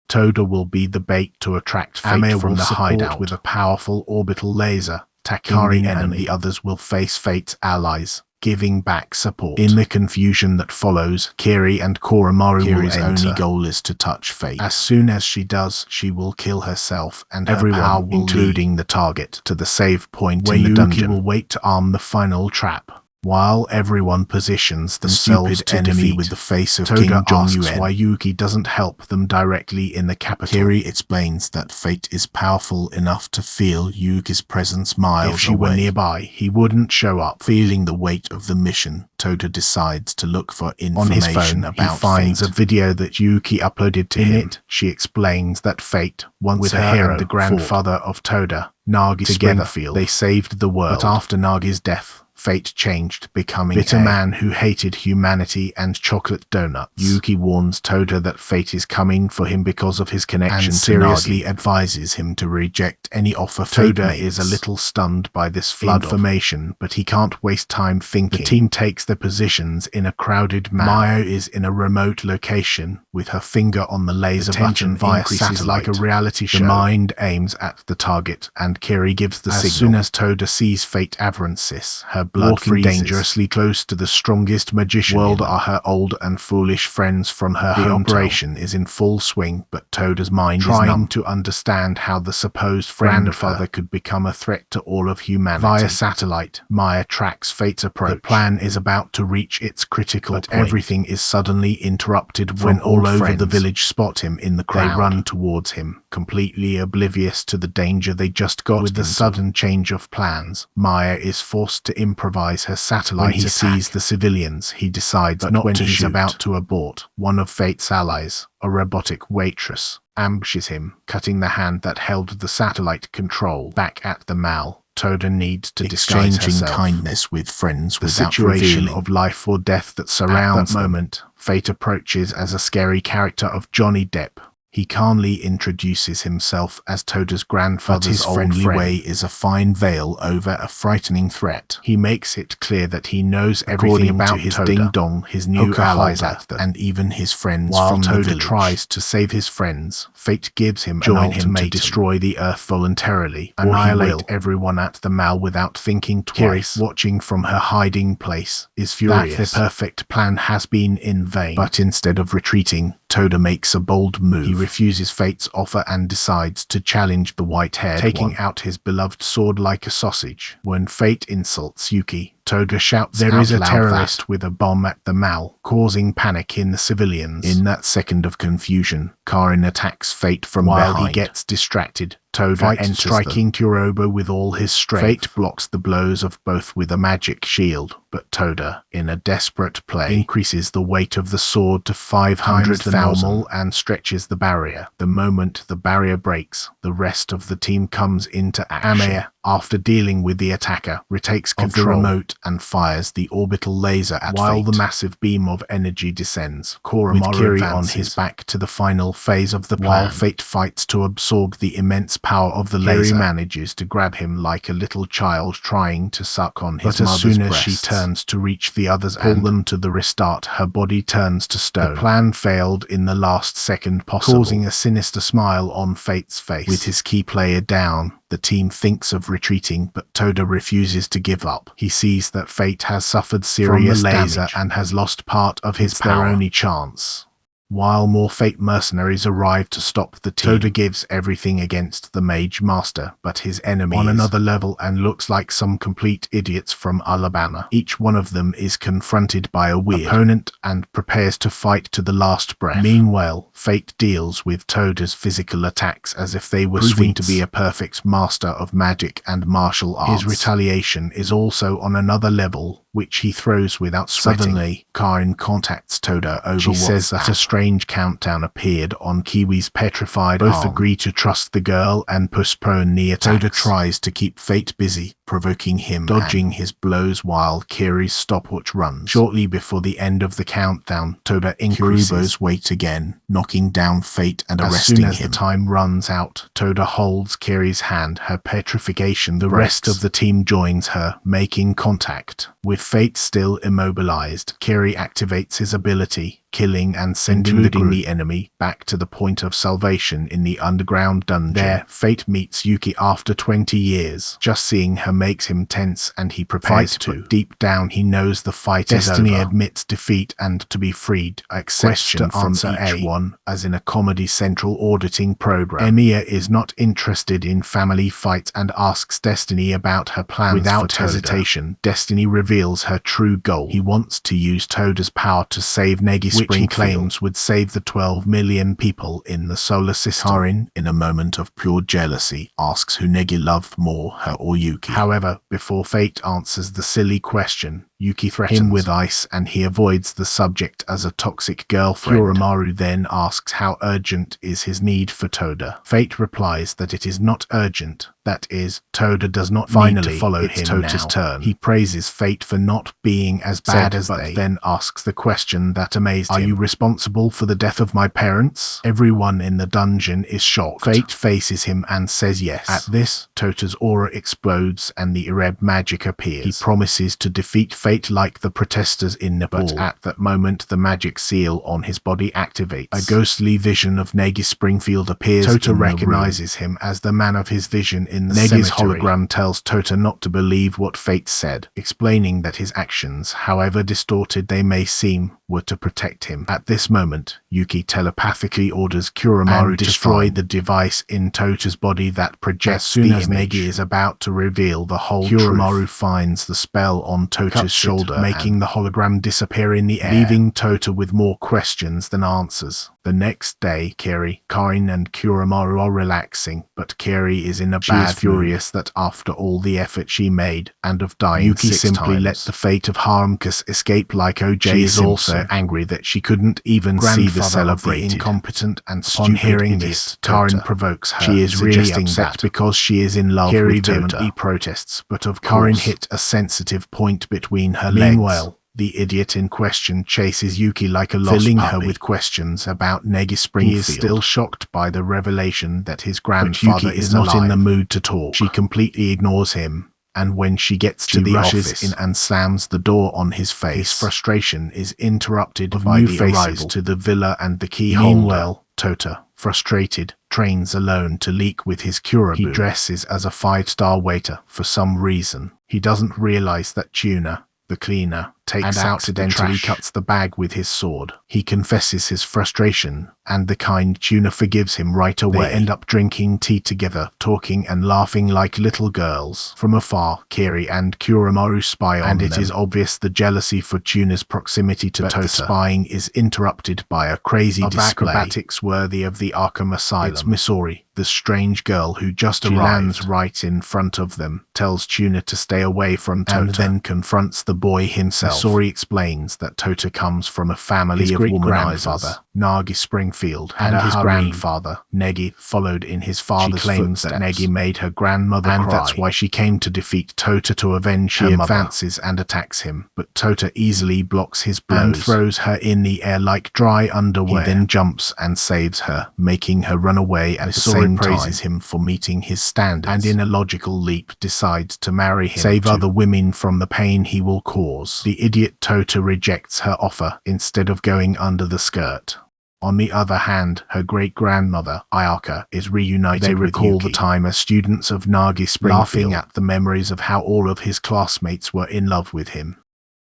Toda will be the bait to attract Fate from the hideout with a powerful orbital laser. Karin and the others will face Fate's allies, giving back support. In the confusion that follows, Kiri and Koromaru Kiri's only goal is to touch Fate. As soon as she does, she will kill herself and everyone, including the target, to the save point where in the dungeon. Will wait to arm the final trap. While everyone positions themselves to defeat with the face of King Jong-un, why Yuki doesn't help them directly in the capital. Kiri explains that Fate is powerful enough to feel Yuki's presence miles away. If she were nearby, he wouldn't show up. Feeling the weight of the mission, Toda decides to look for information. On his phone, about he finds a video that Yuki uploaded to him. In it, she explains that Fate, once a hero and the grandfather of Toda, Nagi Springfield, they saved the world. But after Nagi's death, Fate changed, becoming a man who hated humanity and chocolate donuts. Yuki warns Toda that Fate is coming for him because of his connection and seriously advises him to reject any offer. Toda is a little stunned by this flood of information, but he can't waste time thinking. The team takes their positions in a crowded mall. Maya is in a remote location with her finger on the laser button via satellite. Like a reality show. The mind aims at the target and Kiri gives the signal. As soon as Toda sees Fate Avrancis, her blood freezes. Dangerously close to the strongest magician world are her old and foolish friends from her hometown. The operation is in full swing, but Toda's mind is trying to understand how the supposed grandfather could become a threat to all of humanity. Via satellite, Maya tracks Fate's approach. The plan is about to reach its critical point. Everything is suddenly interrupted when all over the village spot him in the crowd. They run towards him, completely oblivious to the danger they just got. With the sudden change of plans, Maya is forced to improvise her satellite. When he sees the civilians, he decides not when he's about to abort. One of Fate's allies, a robotic waitress, ambushes him, cutting the hand that held the satellite control. Back at the mall, Toda needs to disguise herself. Kindness with friends the situation of life or death that surrounds that moment. Fate approaches as a scary character of Johnny Depp. He calmly introduces himself as Toda's grandfather's friendly way is a fine veil over a frightening threat. He makes it clear that he knows everything about his ding-dong, his new allies and even his friends from the village. While Toda tries to save his friends, Fate gives him an ultimatum to destroy the Earth voluntarily, annihilate everyone at the mall without thinking twice. Kiri, watching from her hiding place, is furious that the perfect plan has been in vain. But instead of retreating, Toda makes a bold move. He refuses Fate's offer and decides to challenge the white-haired one, taking out his beloved sword like a sausage. When Fate insults Yuki, Toda shouts, "There is a terrorist with a bomb at the mall," causing panic in the civilians. In that second of confusion, Karin attacks Fate from behind. While he gets distracted, Toda enters, striking Kurobo with all his strength. Fate blocks the blows of both with a magic shield, but Toda, in a desperate play, increases the weight of the sword to 500,000 and stretches the barrier. The moment the barrier breaks, the rest of the team comes into action. Amaya, after dealing with the attacker, retakes control of the remote and fires the orbital laser at While Fate. The massive beam of energy descends, with Kiri on his back to the final phase of the plan. While Fate fights to absorb the immense power of the laser, Kiri manages to grab him like a little child trying to suck on his mother's breasts. But as soon as she turns to reach the others and pull them to the restart, her body turns to stone. The plan failed in the last second possible, causing a sinister smile on Fate's face. With his key player down, the team thinks of retreating, but Toda refuses to give up. He sees that Fate has suffered serious damage and has lost part of his power. Their only chance. While more Fate mercenaries arrive to stop the team, Toda gives everything against the Mage Master, but his enemy on another level and looks like some complete idiots from Alabama. Each one of them is confronted by a weird opponent and prepares to fight to the last breath. Meanwhile, Fate deals with Toda's physical attacks as if they were proving to be a perfect master of magic and martial arts. His retaliation is also on another level, which he throws without sweating. Suddenly, Karin contacts Toda over She says that a strange countdown appeared on Kiwi's petrified arm. Both agree to trust the girl and postpone the attacks. Toda tries to keep Fate busy, provoking him, dodging his blows while Kiri's stopwatch runs. Shortly before the end of the countdown, Toda increases Kurobo's weight again, knocking down Fate and arresting him. As soon as the time runs out, Toda holds Kiri's hand, her petrification. The rest of the team joins her, making contact. With Fate still immobilized, Kiri activates his ability, killing and sending the enemy back to the point of salvation in the underground dungeon. There, Fate meets Yuki after 20 years. Just seeing her makes him tense and he prepares to. But deep down he knows the fight is over. Destiny admits defeat and to be freed. Question from each one, as in a Comedy Central auditing program. Emiya is not interested in family fights and asks Destiny about her plans. Without hesitation, Destiny reveals her true goal. He wants to use Toda's power to save Negi, which he claims would save the 12 million people in the solar system. Karin, in a moment of pure jealousy, asks who Negi loved more, her or Yuki. However, before Fate answers the silly question, Yuki threatens him with ice and he avoids the subject as a toxic girlfriend. Kuromaru then asks how urgent is his need for Toda. Fate replies that it is not urgent, that is, Toda does not need to follow him Toda's turn. He praises Fate for not being as bad as they, then asks the question that amazed him. Are you responsible for the death of my parents? Everyone in the dungeon is shocked. Fate faces him and says yes. At this, Toda's aura explodes and the Ereb magic appears. He promises to defeat Fate like the protesters in Nepal, but at that moment the magic seal on his body activates. A ghostly vision of Negi Springfield appears. Tota recognizes him as the man of his vision in the Negi's hologram tells Tota not to believe what Fate said, explaining that his actions, however distorted they may seem, were to protect him. At this moment, Yuki telepathically orders Kuromaru to destroy the device in Tota's body that projects the image. As soon as Negi is about to reveal the whole Kuromaru finds the spell on Tota's shoulder, making the hologram disappear in the air, leaving Tota with more questions than answers. The next day, Karin and Kuromaru are relaxing, but Kiri is in a bad mood. Furious that after all the effort she made, and of dying Yuki simply let the fate of Harmkus escape like OJ. She is also angry that she couldn't even see the celebrated, incompetent and stupid On hearing this, Karin provokes her. She is really upset because she is in love with Tota. He protests, but of course Karin hit a sensitive point between her legs. Meanwhile, the idiot in question chases Yuki like a lost puppy, filling her with questions about Negi Springfield. He is still shocked by the revelation that his grandfather is not in the mood to talk. She completely ignores him, and when she gets to the office in and slams the door on his face, his frustration is interrupted by the arrival to the villa and the key holder. Meanwhile, Tota, frustrated, trains alone to leak with his Kurobu. He dresses as a 5-star waiter for some reason. He doesn't realize that Tuna, the cleaner, takes and accidentally cuts the bag with his sword. He confesses his frustration, and the kind tuner forgives him right away. They end up drinking tea together, talking and laughing like little girls. From afar, Kiri and Kuramaru spy on them, and it is obvious the jealousy for Tuna's proximity to Tota. The spying is interrupted by a crazy display of acrobatics worthy of the Arkham Asylum. It's Misori, the strange girl who just arrived, lands right in front of them, tells Tuna to stay away from Tota, and then confronts the boy himself. Misori explains that Tota comes from a family of womanizers. Nagi Springfield and his grandfather, Negi, followed in his father's footsteps. She claims that Negi made her grandmother cry, and that's why she came to defeat Tota to avenge her mother. She advances and attacks him, but Tota easily blocks his blows and throws her in the air like dry underwear. He then jumps and saves her, making her run away at the same time. Praises him for meeting his standards, and in a logical leap decides to marry him, save other women from the pain he will cause. The idiot Tota rejects her offer instead of going under the skirt. On the other hand, her great-grandmother, Ayaka, is reunited with Yuki. They recall the time as students of Nagi Springfield, laughing at the memories of how all of his classmates were in love with him.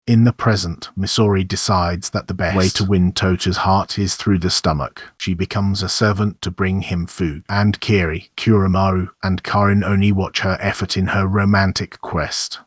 In the present, Misori decides that the best way to win Tota's heart is through the stomach. She becomes a servant to bring him food, and Kiri, Kuramaru, and Karin only watch her effort in her romantic quest.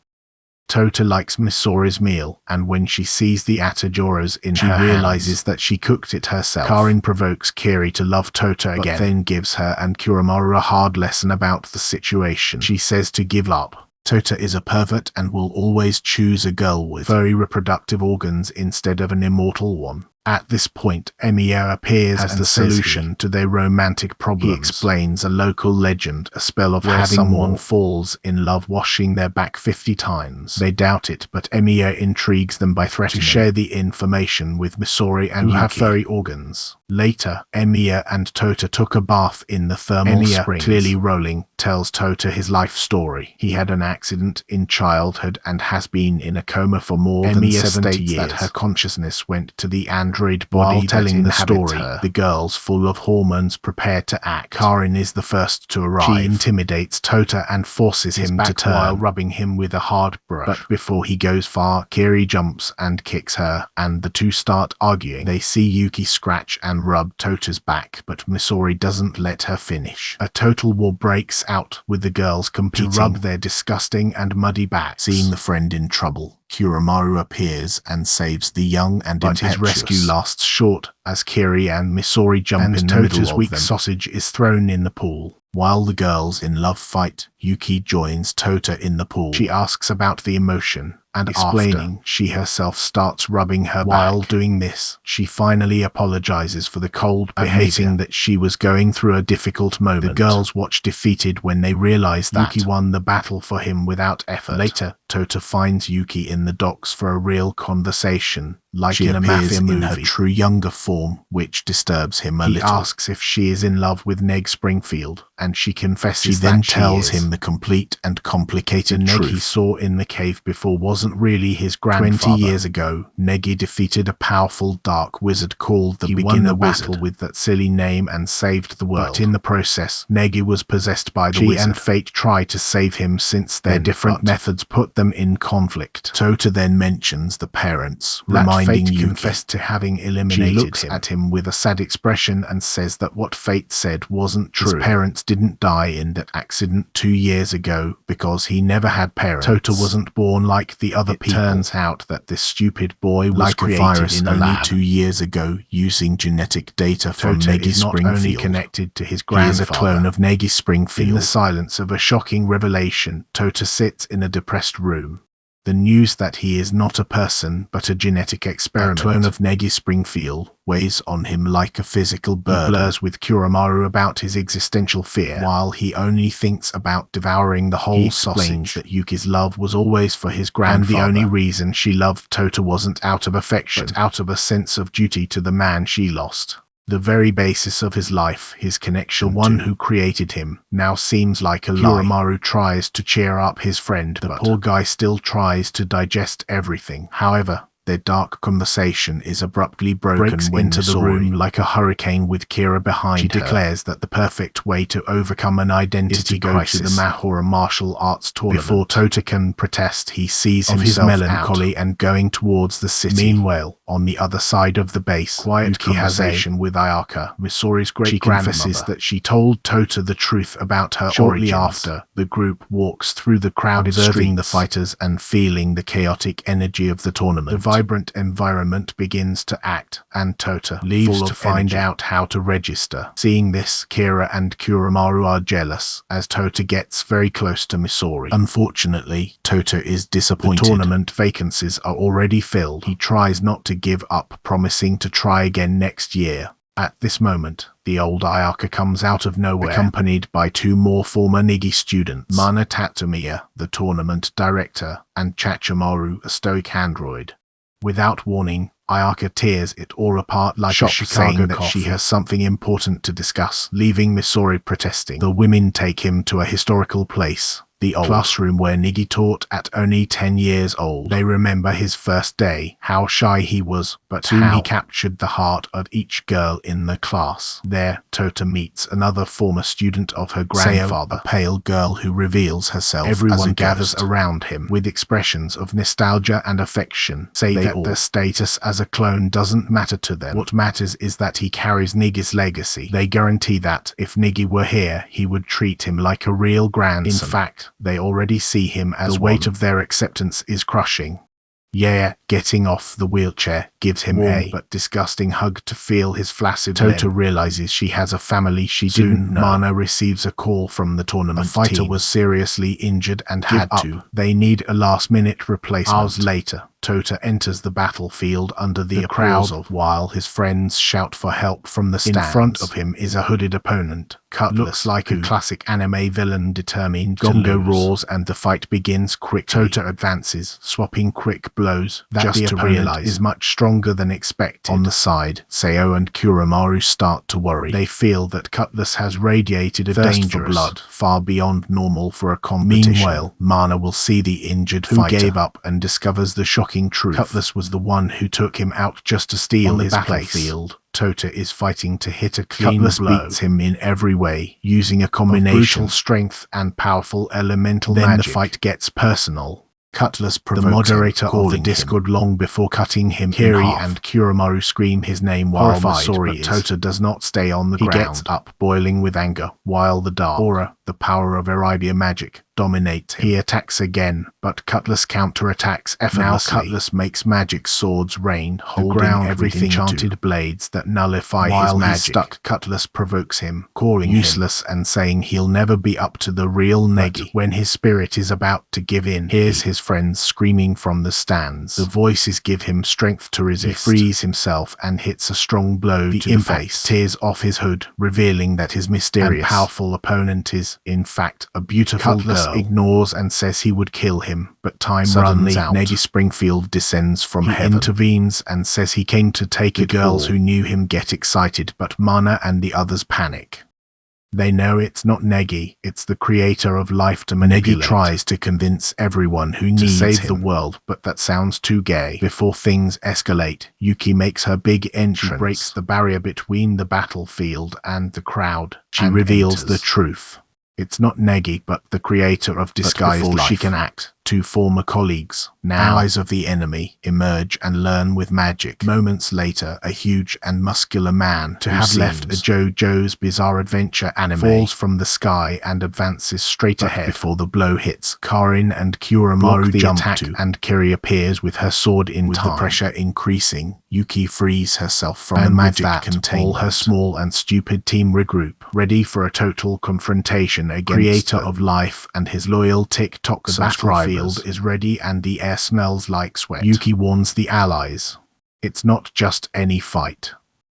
Tota likes Misori's meal, and when she sees the Atajoras in her hands, she realizes that she cooked it herself. Karin provokes Kiri to love Tota again, but then gives her and Kuramaru a hard lesson about the situation. She says to give up. Tota is a pervert and will always choose a girl with furry reproductive organs instead of an immortal one. At this point, Emiya appears as the solution to their romantic problems. He explains a local legend, a spell of where someone falls in love washing their back 50 times. They doubt it, but Emiya intrigues them by threatening to share the information with Misori and Yuki, who have furry organs. Later, Emiya and Tota took a bath in the thermal springs. Clearly rolling, tells Tota his life story. He had an accident in childhood and has been in a coma for more than 70 years. That her consciousness went to the android body. While telling the story, the girls, full of hormones, prepare to act. Karin is the first to arrive. She intimidates Tota and forces him to turn while rubbing him with a hard brush. But before he goes far, Kiri jumps and kicks her, and the two start arguing. They see Yuki scratch and rub Tota's back, but Misori doesn't let her finish. A total war breaks out, with the girls competing to rub their disgusting and muddy backs. Seeing the friend in trouble, Kuramaru appears and saves the young and impetuous. His rescue lasts short as Kiri and Misori jump in the middle of them. Tota's weak sausage is thrown in the pool. While the girls in love fight, Yuki joins Tota in the pool. She asks about the emotion, and explaining she herself starts rubbing her back. While doing this, she finally apologizes for the cold behavior, admitting that she was going through a difficult moment. The girls watch defeated when they realize that Yuki won the battle for him without effort. Later, Tota finds Yuki in the docks for a real conversation, like she in a mafia movie, in her true younger form, which disturbs him a little. He asks if she is in love with Neg Springfield, and she confesses that then tells him the complete and complicated truth. The Neg he saw in the cave before wasn't really his grandfather. 20 years ago, Negi defeated a powerful dark wizard called the Beginner Battle with that silly name and saved the world. But in the process, Negi was possessed by the wizard. She and Fate try to save him since their different methods put them in conflict. Tota then mentions the parents, reminding Yuki confessed to having eliminated him. She looks at him with a sad expression and says that what Fate said wasn't true. His parents didn't die in that accident 2 years ago because he never had parents. Tota wasn't born like the other people. It turns out that this stupid boy was created in only 2 years ago using genetic data from Negi Springfield. Not only connected to his grandfather, he is a clone of Negi Springfield. In the silence of a shocking revelation, Tota sits in a depressed room. The news that he is not a person but a genetic experiment, a clone of Negi Springfield, weighs on him like a physical burden. He blurs with Kuramaru about his existential fear, while he only thinks about devouring the whole sausage. He explains that Yuki's love was always for his grandfather, and the only reason she loved Tota wasn't out of affection, but out of a sense of duty to the man she lost. The very basis of his life, his connection to the one who created him, now seems like a lie. Kuramaru tries to cheer up his friend, the poor guy still tries to digest everything. However, Their dark conversation is abruptly broken when into the room like a hurricane with Kira behind her. She declares that the perfect way to overcome an identity crisis is to the Mahora martial arts tournament. Before Tota can protest, he sees himself melancholy and going towards the city. Meanwhile, on the other side of the base, quiet conversation with Ayaka, Misori's great-grandmother. She confesses that she told Tota the truth about her shortly after. The group walks through the crowded observing the fighters and feeling the chaotic energy of the tournament. The vibrant environment begins to act, and Tota leaves to find out how to register. Seeing this, Kira and Kuramaru are jealous, as Tota gets very close to Misori. Unfortunately, Tota is disappointed. The tournament vacancies are already filled. He tries not to give up, promising to try again next year. At this moment, the old Ayaka comes out of nowhere, accompanied by two more former Nigi students, Mana Tatsumiya, the tournament director, and Chachimaru, a stoic android. Without warning, Ayaka tears it all apart like a Chicago saying that she has something important to discuss, leaving Misori protesting. The women take him to a historical place, the old classroom where Nigi taught at only 10 years old. They remember his first day, how shy he was, but soon he captured the heart of each girl in the class. There, Tota meets another former student of her grandfather, a pale girl who reveals herself. Everyone gathers around him with expressions of nostalgia and affection, say that their status as a clone doesn't matter to them. What matters is that he carries Nigi's legacy. They guarantee that, if Nigi were here, he would treat him like a real grandson. In fact, they already see him as the weight of their acceptance is crushing. Yeah, getting off the wheelchair gives him a but disgusting hug to feel his flaccid Tota realizes she has a family she didn't know. Mana receives a call from the tournament. A fighter was seriously injured and had to. They need a last-minute replacement. Hours later, Tota enters the battlefield under the applause of while his friends shout for help from the stands. In front of him is a hooded opponent. Cutlass looks like a classic anime villain determined Gongo roars and the fight begins quickly. Tota advances, swapping quick blows. That the opponent is much stronger than expected. On the side, Seo and Kuramaru start to worry. They feel that Cutlass has radiated a dangerous blood far beyond normal for a competition. Meanwhile, Mana will see the injured fighter who gave up and discovers the shocking truth. Cutlass was the one who took him out just to steal his battlefield. Tota is fighting to hit a clean blow. Cutlass beats him in every way, using a combination of brutal strength and powerful elemental magic. Then the fight gets personal. Cutlass provokes the moderator of the Discord long before cutting him in half. And Kuramaru scream his name while Misori but Tota does not stay on the ground. He gets up, boiling with anger, while the dark aura, the power of Arabia magic, dominates him. He attacks again, but Cutlass counterattacks effortlessly. Now Cutlass makes magic swords rain, holding everything enchanted blades that nullify his magic. Stuck, Cutlass provokes him, calling useless and saying he'll never be up to the real Negi. When his spirit is about to give in, hears his friends screaming from the stands. The voices give him strength to resist. He frees himself and hits a strong blow to the face. Tears off his hood, revealing that his mysterious and powerful opponent is, in fact, a beautiful Cutlass girl. Ignores and says he would kill him, but time runs out. Negi Springfield descends from heaven, intervenes and says he came to take the girls who knew him get excited, but Mana and the others panic. They know it's not Negi, it's the creator of life to manipulate. Negi tries to convince everyone who needs to save the world, but that sounds too gay. Before things escalate, Yuki makes her big entrance. She breaks the barrier between the battlefield and the crowd. She reveals the truth. It's not Negi, but the creator of disguised life. She can act. Two former colleagues, now allies of the enemy, emerge and learn with magic. Moments later, a huge and muscular man to have left a JoJo's Bizarre Adventure anime falls from the sky and advances straight ahead. Before the blow hits, Karin and Kuramaru jump and Kiri appears with her sword in time. With the pressure increasing, Yuki frees herself from the magic containment. All her small and stupid team regroup, ready for a total confrontation against creator of life and his loyal TikTok subscribers. Is ready and the air smells like sweat. Yuki warns the allies. It's not just any fight.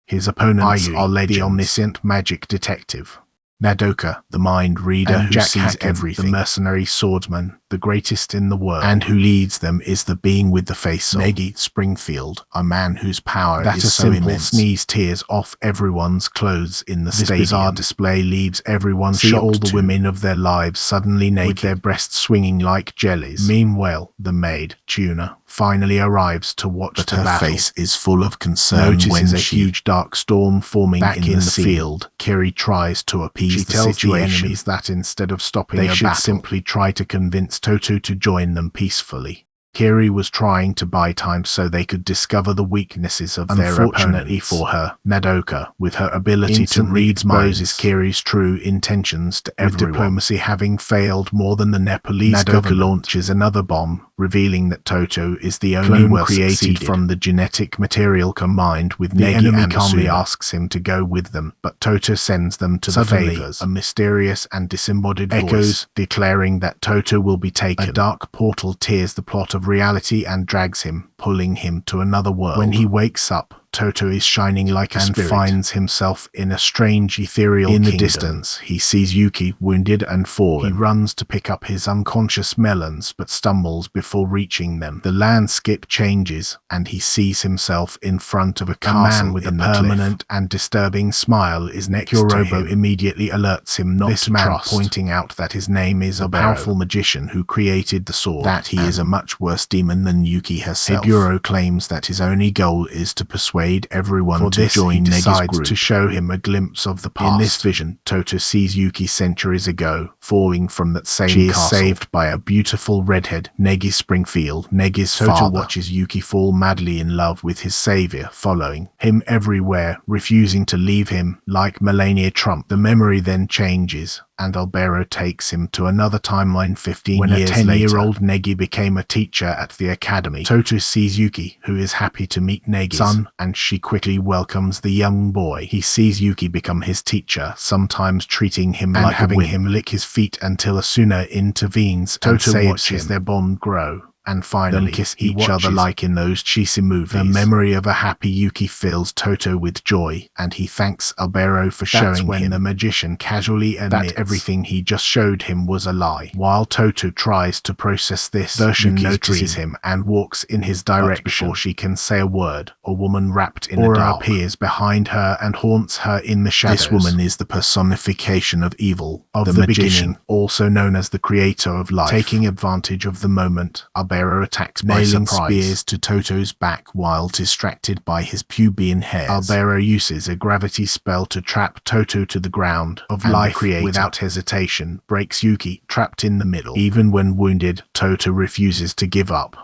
His opponents are the omniscient magic detective, Madoka, the mind reader who sees everything, the mercenary swordsman, the greatest in the world, and who leads them is the being with the face of Negi Springfield, a man whose power is so immense. Sneeze tears off everyone's clothes in the stadium. This bizarre display leaves everyone shocked. All the women of their lives suddenly naked, with their breasts swinging like jellies. Meanwhile, the maid, Tuna, finally arrives to watch the battle. Her face is full of concern when a huge dark storm forming in the field. Kiri tries to appease the situation. The enemies that instead of stopping they should simply try to convince Toto to join them peacefully. Kiri was trying to buy time so they could discover the weaknesses of their opponents. Unfortunately for her, Madoka, with her ability to read minds, exposes Kiri's true intentions to everyone. With diplomacy having failed more than the Nepalese government, launches another bomb, revealing that Toto is the only one created from the genetic material combined with Negi. The enemy calmly asks him to go with them, but Toto sends them to the favors. A mysterious and disembodied voice declaring that Toto will be taken. A dark portal tears the plot of reality and drags him, pulling him to another world. When he wakes up, Toto is shining like a spirit and finds himself in a strange ethereal kingdom. In the distance, he sees Yuki wounded and fallen. He runs to pick up his unconscious melons, but stumbles before reaching them. The landscape changes, and he sees himself in front of a castle. Man with a permanent and disturbing smile is next to him. immediately alerts him not to trust, pointing out that his name is a powerful magician who created the sword, that he is a much worse demon than Yuki herself. Iburo claims that his only goal is to persuade everyone to join Negi's group. To show him a glimpse of the past. In this vision, Toto sees Yuki centuries ago, falling from that same castle. She is saved by a beautiful redhead, Negi Springfield. Negi's father watches Yuki fall madly in love with his savior, following him everywhere, refusing to leave him, like Melania Trump. The memory then changes, and Albero takes him to another timeline 15 years later. When a 10-year-old Negi became a teacher at the academy, Toto sees Yuki, who is happy to meet Negi's son, and she quickly welcomes the young boy. He sees Yuki become his teacher, sometimes treating him like having him lick his feet until Asuna intervenes. Toto watches their bond grow, and finally kiss each other like in those cheesy movies. The memory of a happy Yuki fills Toto with joy, and he thanks Albero for showing him. The magician casually admits that everything he just showed him was a lie. While Toto tries to process this, Yuki notices him and walks in his direction. Before she can say a word, a woman wrapped in a dark appears behind her and haunts her in the shadows. This woman is the personification of evil, of the magician, also known as the creator of life. Taking advantage of the moment, Albero attacks by surprise, spears to Toto's back while distracted by his pubian hairs. Albero uses a gravity spell to trap Toto to the ground of life. Without hesitation, breaks Yuki, trapped in the middle. Even when wounded, Toto refuses to give up.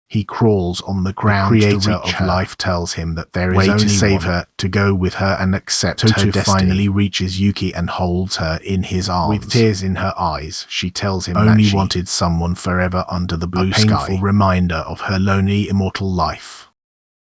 He crawls on the ground. The creator of life tells him that there is only to save her, to go with her and accept her destiny. Toto finally reaches Yuki and holds her in his arms. With tears in her eyes, she tells him only that she wanted someone forever under the blue sky. A painful reminder of her lonely immortal life.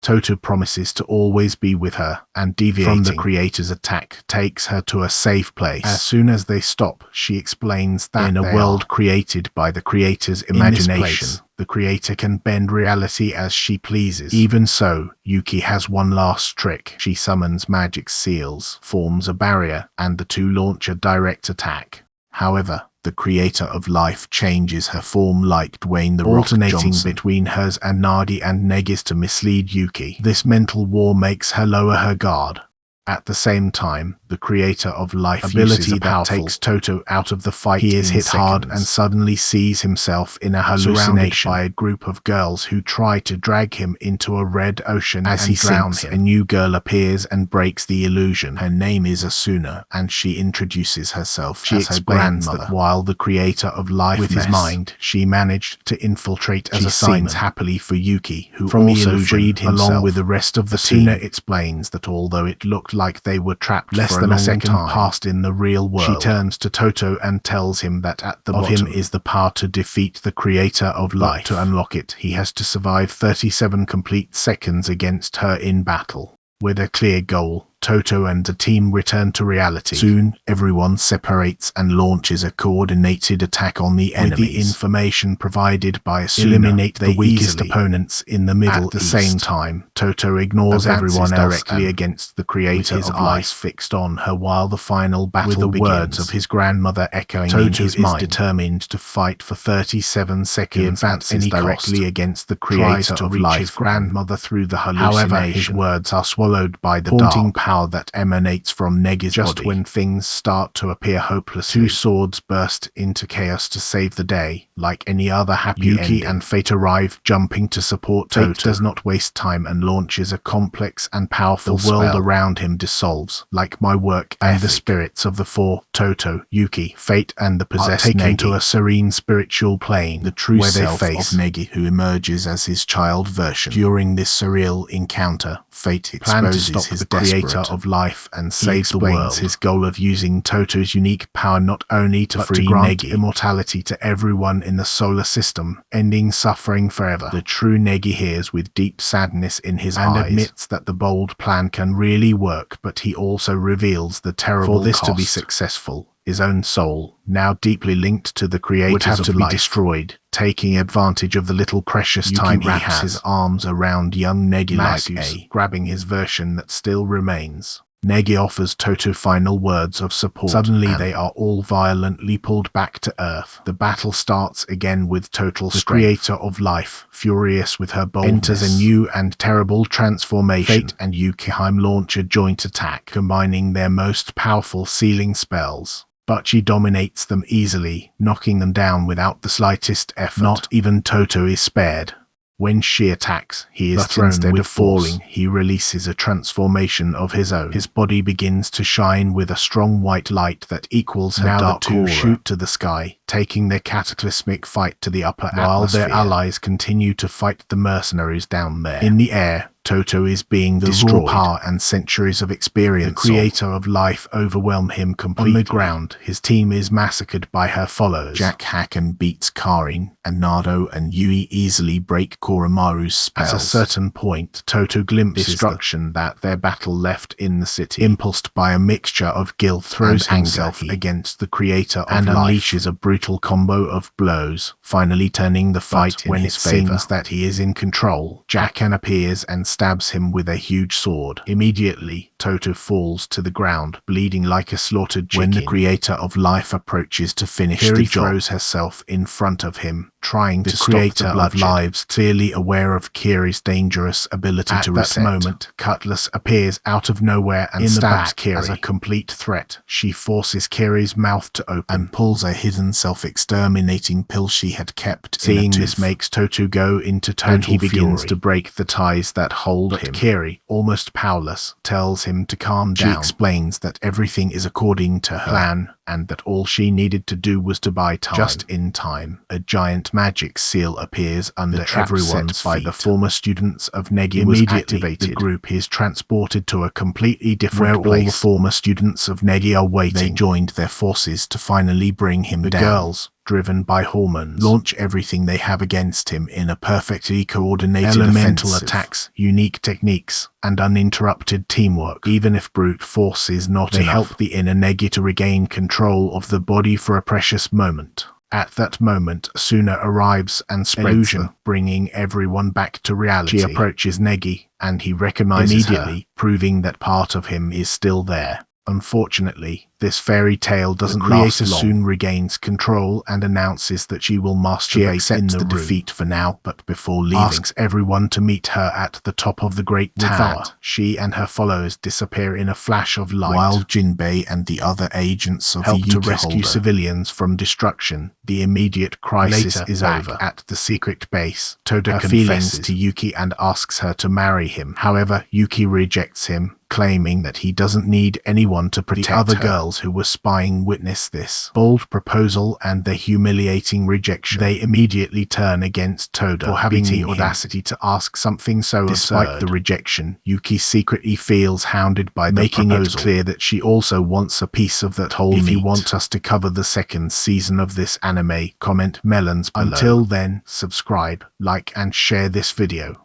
Toto promises to always be with her, and deviating from the creator's attack takes her to a safe place. As soon as they stop, she explains that in a world created by the creator's imagination, the creator can bend reality as she pleases. Even so, Yuki has one last trick. She summons magic seals, forms a barrier, and the two launch a direct attack. However, the creator of life changes her form like Dwayne The Rock Johnson, alternating between hers and Nadi and Negi's to mislead Yuki. This mental war makes her lower her guard. At the same time, the creator of life ability that takes Toto out of the fight. He is hit hard and suddenly sees himself in a hallucination by a group of girls who try to drag him into a red ocean. As he sinks, a new girl appears and breaks the illusion. Her name is Asuna, and she introduces herself. She explains that while the creator of life with his mind, she managed to infiltrate as a signs happily for Yuki, who from also freed himself along with the rest of the team. Asuna explains that although it looked like they were trapped less than a second past in the real world, she turns to Toto and tells him that at the bottom is the power to defeat the creator of life. To unlock it, he has to survive 37 complete seconds against her in battle. With a clear goal, Toto and the team return to reality. Soon, everyone separates and launches a coordinated attack on the enemies. With the information provided by Asuna, eliminate the weakest opponents in the Middle East. At the same time, Toto ignores everyone else directly against the creator of life, fixed on her while the final battle begins. With the words of his grandmother echoing in his mind, determined to fight for 37 seconds. He advances directly against the creator of life, his grandmother through the hallucination. However, his words are swallowed by the haunting power that emanates from Negi's body. Just when things start to appear hopeless, two swords burst into chaos to save the day. Like any other happy Yuki and Fate arrive, jumping to support Toto. Fate does not waste time and launches a complex and powerful spell. The world around him dissolves, like my work, and the spirits of the four, Toto, Yuki, Fate, and the possessed taken to a serene spiritual plane, the true self of Negi, who emerges as his child version. During this surreal encounter, Fate exposes his creator of life and saves the world. His goal of using Toto's unique power not only to free Negi immortality to everyone in the solar system, ending suffering forever. The true Negi hears with deep sadness in his eyes and admits that the bold plan can really work, but he also reveals the terrible cost. For this to be successful, his own soul, now deeply linked to the creators would have to be destroyed. Taking advantage of the little precious time, he wraps his arms around young Negi like grabbing his version that still remains. Negi offers Toto final words of support. Suddenly they are all violently pulled back to Earth. The battle starts again with total strength. The creator of life, furious with her boldness, enters a new and terrible transformation. Fate and Yukiheim launch a joint attack, combining their most powerful sealing spells. But she dominates them easily, knocking them down without the slightest effort. Not even Toto is spared. When she attacks, he is thrown. Instead of falling, he releases a transformation of his own. His body begins to shine with a strong white light that equals her dark aura. The two shoot to the sky, taking their cataclysmic fight to the upper atmosphere, while their allies continue to fight the mercenaries down there. In the air, Toto is being destroyed. The raw power and centuries of experience, the creator of life, overwhelm him completely. On the ground, his team is massacred by her followers. Jack Hacken beats Karin, and Nardo and Yui easily break Koromaru's spells. At a certain point, Toto glimpses destruction that their battle left in the city. Impulsed by a mixture of guilt, throws himself against the creator of life and unleashes a brutal combo of blows, finally turning the fight in his favor. When it seems that he is in control, Jacken appears and stabs him with a huge sword. Immediately, Toto falls to the ground, bleeding like a slaughtered chicken. When the creator of life approaches to finish the job, throws herself in front of him, trying to stop the blood. Lives, clearly aware of Kiri's dangerous ability to reset. At that moment, Cutlass appears out of nowhere and stabs Kiri. As a complete threat, she forces Kiri's mouth to open and pulls a hidden self-exterminating pill she had kept. Seeing this makes Toto go into total fury. He begins to break the ties that hold him. Kiri, almost powerless, tells him to calm down. She explains that everything is according to her plan, and that all she needed to do was to buy time. Just in time, a giant magic seal appears under everyone's feet. By the former students of Negi immediately, the group is transported to a completely different place. All the former students of Negi are waiting. They joined their forces to finally bring him down. The girls, driven by hormones, launch everything they have against him in a perfectly coordinated elemental attacks, unique techniques, and uninterrupted teamwork. Even if brute force is not enough, they help the inner Negi to regain control of the body for a precious moment. At that moment, Suna arrives and spreads illusion, bringing everyone back to reality. She approaches Negi, and he recognizes immediately, proving that part of him is still there. Unfortunately, this fairy tale doesn't last long. Soon regains control and announces that she will masturbate in the defeat for now, but before leaving, asks everyone to meet her at the top of the Great Tower. She and her followers disappear in a flash of light, while Jinbei and the other agents of help to rescue civilians from destruction. The immediate crisis is over. At the secret base, Toto confesses to Yuki and asks her to marry him. However, Yuki rejects him, claiming that he doesn't need anyone to protect her. The other girls who were spying witness this bold proposal and the humiliating rejection. They immediately turn against Toto for having the audacity to ask something so absurd. Despite the rejection, Yuki secretly feels hounded by the proposal, making it clear that she also wants a piece of that whole meat. If you want us to cover the second season of this anime, comment melons below. Until then, subscribe, like and share this video.